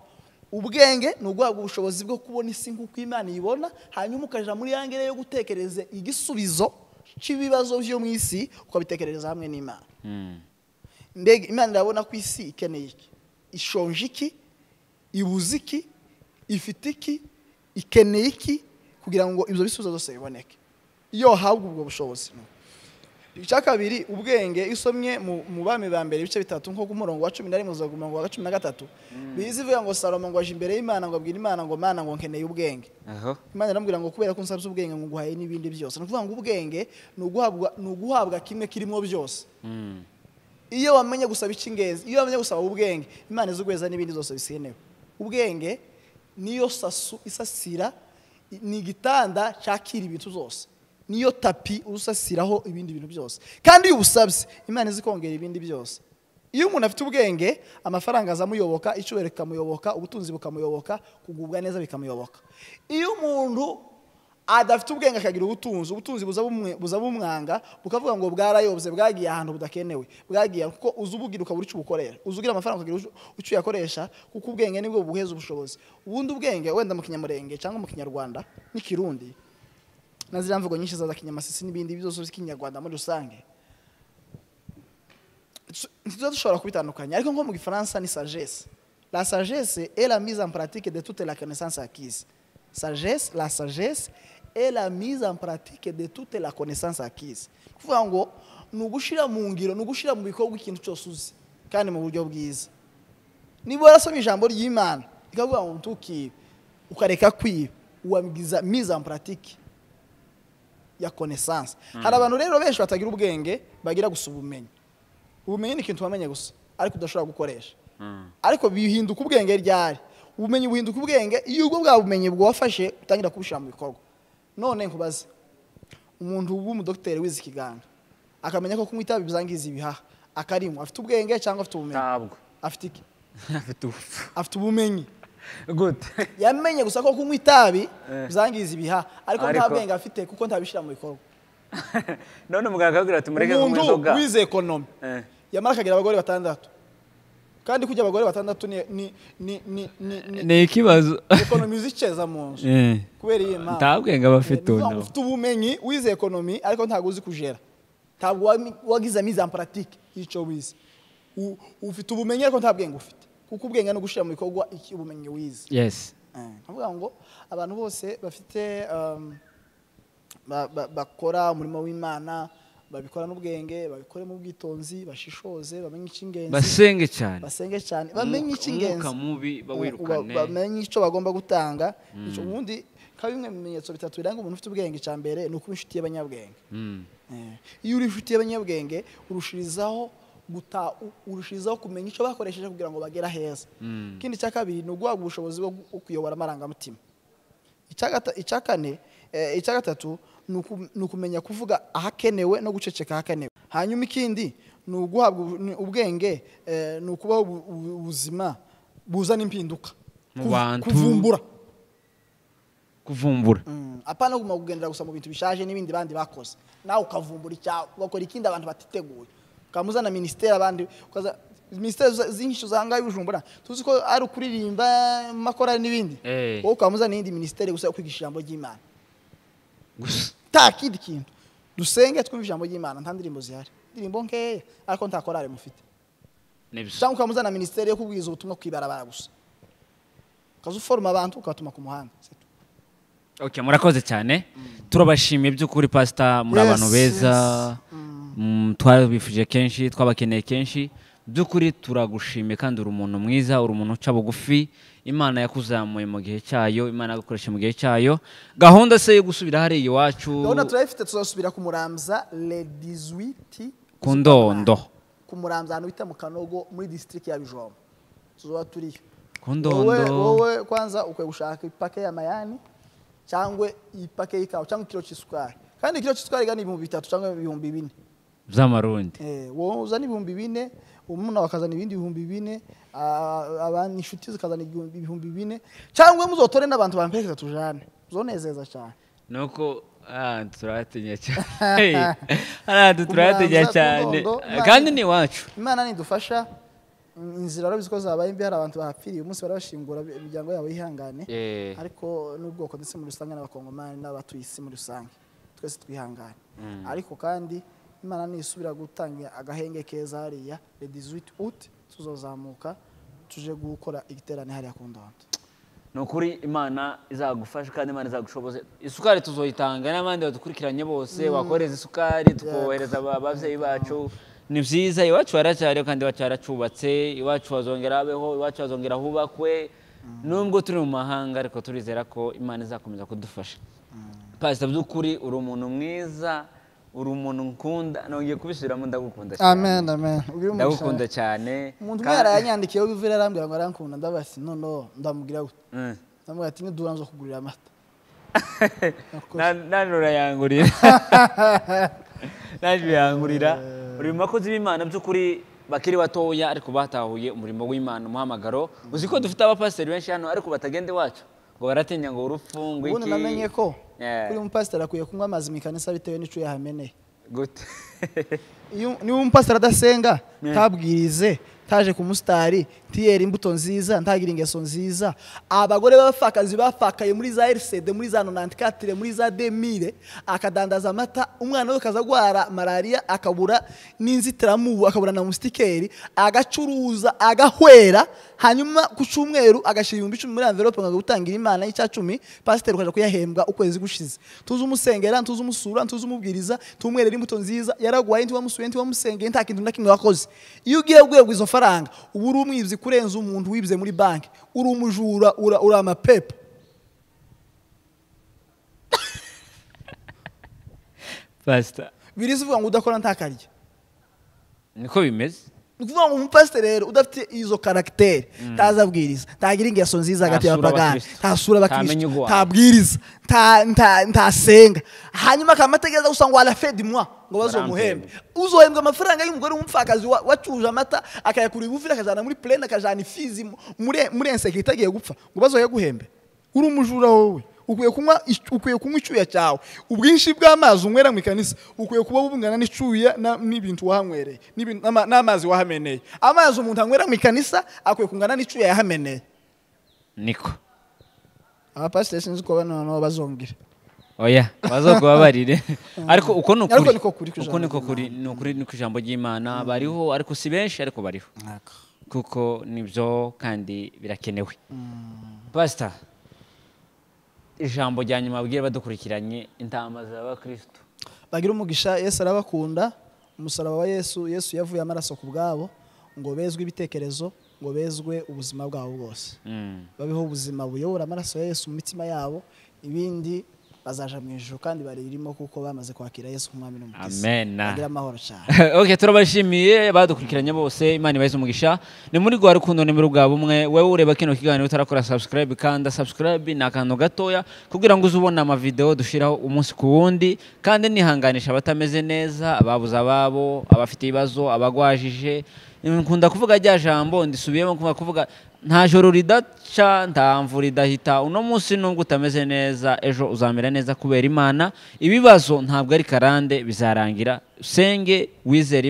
Speaker 2: ubwenge ni uguhabwa ubushobozi bwo kubona isi nk'uko Imana ibona hanyuma ukaja muri yangere yo gutekereza igisubizo cy'ibibazo byo mu isi ukabitekereza hamwe n'Imana mbega Imana irabona ko isi ikeneye iki ishonje iki ibuze iki ifite iki ikeneye iki kugira ngo ibyo bisubizo byose biboneke iyo habwa ubwo bushobozi icya kabiri ubwenge isomye mu bami ba mbere ibice bitatu nko ku murongo wa 11 uzaguma ngo wa 13 bizivuga ngo Salomo ngo aje imbere y'Imana ngo abwira Imana ngo Mana ngo nkeneye ubwenge Imana iramubwira ngo kubera ko nsabye ubwenge ngo nguhaye n'ibindi byose no kuvuga ngo ubwenge ni uguhabwa kimwe kirimo byose iyo wamenye gusaba icy'ingenzi iyo wamenye gusaba ubwenge Imana izugweza n'ibindi zose bisinewe ubwenge niyo sasu isasira ni igitanda cyakira ibintu zose niyo tapi usasiraho ibindi bintu byose kandi iyo ubusabye Imana izikongera ibindi byose iyo umuntu afite ubwenge amafaranga azamuyoboka icyubahiro kikamuyoboka ubutunzi bukamuyoboka kugubwa neza bikamuyoboka iyo umuntu adafite ubwenge akagira ubutunzi buza bumwanga bukavuga ngo bwarayobye bwagiye ahantu budakenewe bwagiye kuko uzubugira ukabura icyo ubukorera uzugira amafaranga ukagira icyo yakoresha kuko ubwenge nibwo buheza ubushobozi ubundi ubwenge wenda mu kinyamurenge cyangwa mu kinyarwanda n'ikirundi nazira mvugo nyinshi za kinyamasisi n'ibindi byose by'ikinyarwanda muri rusange dushobora kubitandukanya ariko nko mu Gifaransa ni sagesse la sagesse est la mise en pratique de toute la connaissance acquise la sagesse est la mise en pratique de toute la connaissance acquise kuvuga ngo nugushira mu ngiro nugushira mu bikorwa ikintu cyose uzi kandi mu buryo bwiza niba warasomye ijambo ry'Imana ikavuga ngo ntuki ukareka kwiba uwamigiza mise en pratique ya connaissance hari abantu rero benshi batagira ubwenge bagira gusa ubumenyi ni ikintu wamenye gusa ariko udashobora gukoresha ariko bihinduka ubwenge ryari ubumenyi buhinduka ubwenge iyo ubwo bwa bumenyi bwafashe utangira kubishira mu bikorwa none nkubaze umuntu w'umudokiteri wize ikiganga akamenya ko kunywa itabi bizangiza ibihaha akarinywa afite ubwenge cyangwa afite ubumenyi
Speaker 1: ntabwo
Speaker 2: afite iki
Speaker 1: afite ubupfu
Speaker 2: afite ubumenyi
Speaker 1: gute
Speaker 2: yamenye gusa ko kunywa itabi bizangiza ibihaha ariko nta bwenge afite kuko ntabishira mu bikorwa
Speaker 1: none muganga akabwira ati mureke kunywa inzoga
Speaker 2: umuntu wize ekonomi yamara akagira abagore 6 kandi kujya abagore 6
Speaker 1: ni ikibazo
Speaker 2: ekonomi ziceza mu nzu kubera iyi mpamvu
Speaker 1: nta bwenge abafite
Speaker 2: ufite ubumenyi wize ekonomi ariko ntabwo uzi kujera ntabwo wagize mise en pratique y'icyo wize ufite ubumenyi ariko nta bwenge ufite kuko ubwenge no gushira mu bikorwa iki ubumenyi wize
Speaker 1: yes
Speaker 2: ndavuga ngo abantu bose bafite bakora umurimo w'Imana babikora n'ubwenge babikore mu bwitonzi bashishoze bamenye icy'ingenzi
Speaker 1: basenge cyane
Speaker 2: bamenye icy'ingenzi
Speaker 1: umwuka mubi bawirukane
Speaker 2: bamenye icyo bagomba gutanga icyo ubundi ka bimwe mu bimenyetso bitatu biranga umuntu ufite ubwenge cya mbere ni ukuba inshuti y'abanyabwenge iyo uri inshuti y'abanyabwenge urushirizaho kumenya icyo bakoresheje kugira ngo bagere heza ikindi cya kabiri ni uguhabwa ubushobozi bwo kuyobora amarangamutima icya gatatu ni ukumenya kuvuga ahakenewe no guceceka ahakenewe hanyuma ikindi ni uguhabwa ubwenge ni ukubaho ubuzima buzana impinduka
Speaker 1: kuvumbura
Speaker 2: apana kuguma kugendera gusa mu bintu bishaje n'ibindi bandi bakoze nawe ukavumbura ugakora ikindi abantu batiteguye ukamuzana ministeri abandi ministeri z'inshi zangaye Bujumbura tuzi ko ari ukuririmba makora n'ibindi wowe ukamuzana n'indi ministeri gusa kwigisha ijambo ry'Imana gusa takindi kintu dusenge twumva ijambo ry'Imana nta ndirimbo zihari ndirimbo nkeya ariko nta korale mufite cyangwa ukamuzana ministeri yo kubwiza ubutumwa kwibarabara gusa kazuforma abantu ukatuma ku muhanda
Speaker 1: okay murakoze cyane turabashimiye by'ukuri pastor muri abantu beza twabifuje kenshi twabakeneye kenshi by'ukuri turagushimiye kandi uri umuntu mwiza uri umuntu uca bugufi Imana yakuzamuye mu gihe cyayo Imana yagukoresha mu gihe cyayo gahunda se yo gusubira hari iwacu
Speaker 2: gahunda turayifite tuzasubira ku Muramza le 18
Speaker 1: ku Ndondo
Speaker 2: ku Muramza hano bita mu Kanogo muri district ya Bijombo tuzoba turiyo
Speaker 1: ku Ndondo
Speaker 2: wowe kwanza ukwiye gushaka ipake ya mayani cyangwa ipake y'ikawa cyangwa ikiro cy'isukari kandi ikiro cy'isukari gani 3 cyangwa 4
Speaker 1: z'amarundi
Speaker 2: wowe uzana 4 umuntu wakazana ibindi 4 abandi inshuti zikazana 4 cyangwa muzotore n'abantu bampekeza tujane zonezeza cyane
Speaker 1: nuko turatinya cyane turatinya cyane kandi ni wacu
Speaker 2: Imana nidufasha inzira rero biziko zabaye mbi hari abantu bahapfiriye umunsi barabashingura imiryango yabo yihangane ariko n'ubwoko ndetse muri rusange n'abakongomani n'abatuye muri rusange twese twihangane ariko kandi Imana nisubira gutanga agahenge keza hariya le 18 août tuzozamuka tuje gukora igiterane hariya ku Ndondo
Speaker 1: nukuri Imana izagufasha kandi Imana izagushoboze isukari tuzoyitanga n'abandi badukurikiranye bose wakoreza isukari tukohereza abavyeyi bacu ni vyiza iwacu baracyari kandi bacaracubatse iwacu bazongera abeho iwacu bazongera hubakwe nubwo turi mu mahanga ariko turizera ko Imana izakomeza kudufasha pastor by'ukuri uri umuntu mwiza uri umuntu nkunda nongeye kubisubiramo ndagukunda cyane
Speaker 2: amen
Speaker 1: ndagukunda cyane
Speaker 2: umuntu yarayandikiye ubivira arambwira ngo arankunda ndabasi ndamugira gute ndamubwira ati nidura nzo kugurira amata
Speaker 1: nanura yangurira naje yangurira uri makozi b'Imana by'ukuri bakiri batoya ariko batahuye umurimo w'Imana umuhamagaro uzi ko dufite abapasiteri benshi hano ariko batagende wacu ngo baratinya ngo urufungwe iki
Speaker 2: ubundi namenye ko kuri umupasiteri akwiye kunywa amazi mu kanisa bitewe n'ico yahameneye
Speaker 1: gute
Speaker 2: ni umupasiteri adasenga tabwirize taje ku mustari tiyera imbuto nziza ntagira ingeso nziza abagore b'abafakazi bafakaye muri za RCD muri za 94 muri za 2000 akadandaza amata umwana we kazagwara malaria akabura n'inzitiramubu akabura na mustikeri agacuruza agahwera hanyuma ku cyumweru agashira 10,000 muri envelope ngo gutangira Imana y'icya 10 pastor ukaje kuyahembwa ukwezi gushize tuzi umusengera tuzi umusura tuzi umubwiriza tumwerera imbuto nziza yaragwaye ndi wamusuye ndi wamusengeye nta kintu nakimwe wakoze iyo ugiye gwegwizo faranga uburi umwibzi kurenza umuntu wibze muri banki uri umujura uri amapepe
Speaker 1: pastor
Speaker 2: birizivuga ngo udakora ntakarya
Speaker 1: niko bimeze
Speaker 2: nukuvuga ngo umupasiteri rero udafite izo caractère tazabwiriza tagira ingeso nziza hagati y'abapagani tasura abakristo tabwiriza ntasenga hanyuma akamategeza gusa ngo ala fait du mois ngo bazomuhembe uzohembwa amafaranga y'umugore w'umupfakazi wacuje amata akayakura ibufira akajana muri plaine akajana ifizi muri insécurité agiye gupfa ngo bazoye guhembe uri umujura wowe ukwiye kunywa icyuya cyawe ubwinshi bw'amazi unywera mu ikanisa ukwiye kuba bungana n'icyuya n'ibintu wahanywereye n'amazi wahameneye amazi umuntu anywera mu ikanisa akwiye kungana n'icyuya yahameneye
Speaker 1: niko
Speaker 2: abapasiteri sinzi ko bano bazongera
Speaker 1: oya bazokubabarire ariko uko niko kuri niko ijambo ry'Imana bariho ariko si benshi ariko bariho kuko nibyo kandi birakenewe pastor ijambo rya nyuma babwire badukurikiranye intama z'abakristo
Speaker 2: bagira umugisha Yesu arabakunda umusaraba wa Yesu yavuye amaraso ku bwabo ngo bezwe ibitekerezo ngo bezwe ubuzima bwabo bwose babeho ubuzima buyobora amaraso ya Yesu mu mitima yabo ibindi bazaja mu ijuru kandi baririmo kuko bamaze kwakira Yesu nk'umwami n'umukiza
Speaker 1: amen
Speaker 2: bagira amahoro cyane
Speaker 1: okay turabashimiye badukurikiranye bose Imana ibaze umugisha ni muri gwa rukundo nimero bwa bumwe wewe ureba kino kiganiro utarakora subscribe kanda subscribe na kantu gatoya kugira ngo uzubone ama video dushiraho umunsi ku wundi kandi nihanganisha abatameze neza ababuza ababo abafite ibibazo abagwajije nkunda kuvuga rya jambo ndisubiyemo kuvuga nta joro ridaca nta mvura idahita uno munsi nubwo utameze neza ejo uzamera neza kubera Imana ibibazo ntabwo ari karande bizarangira usenge wizera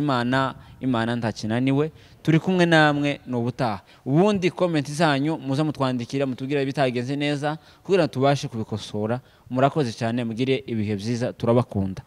Speaker 1: Imana ntakinaniwe turi kumwe namwe n'ubutaha ubundi comment zanyu muza mutwandikira mutubwira bitagenze neza kugira tubashe kubikosora murakoze cyane mugire ibihe byiza turabakunda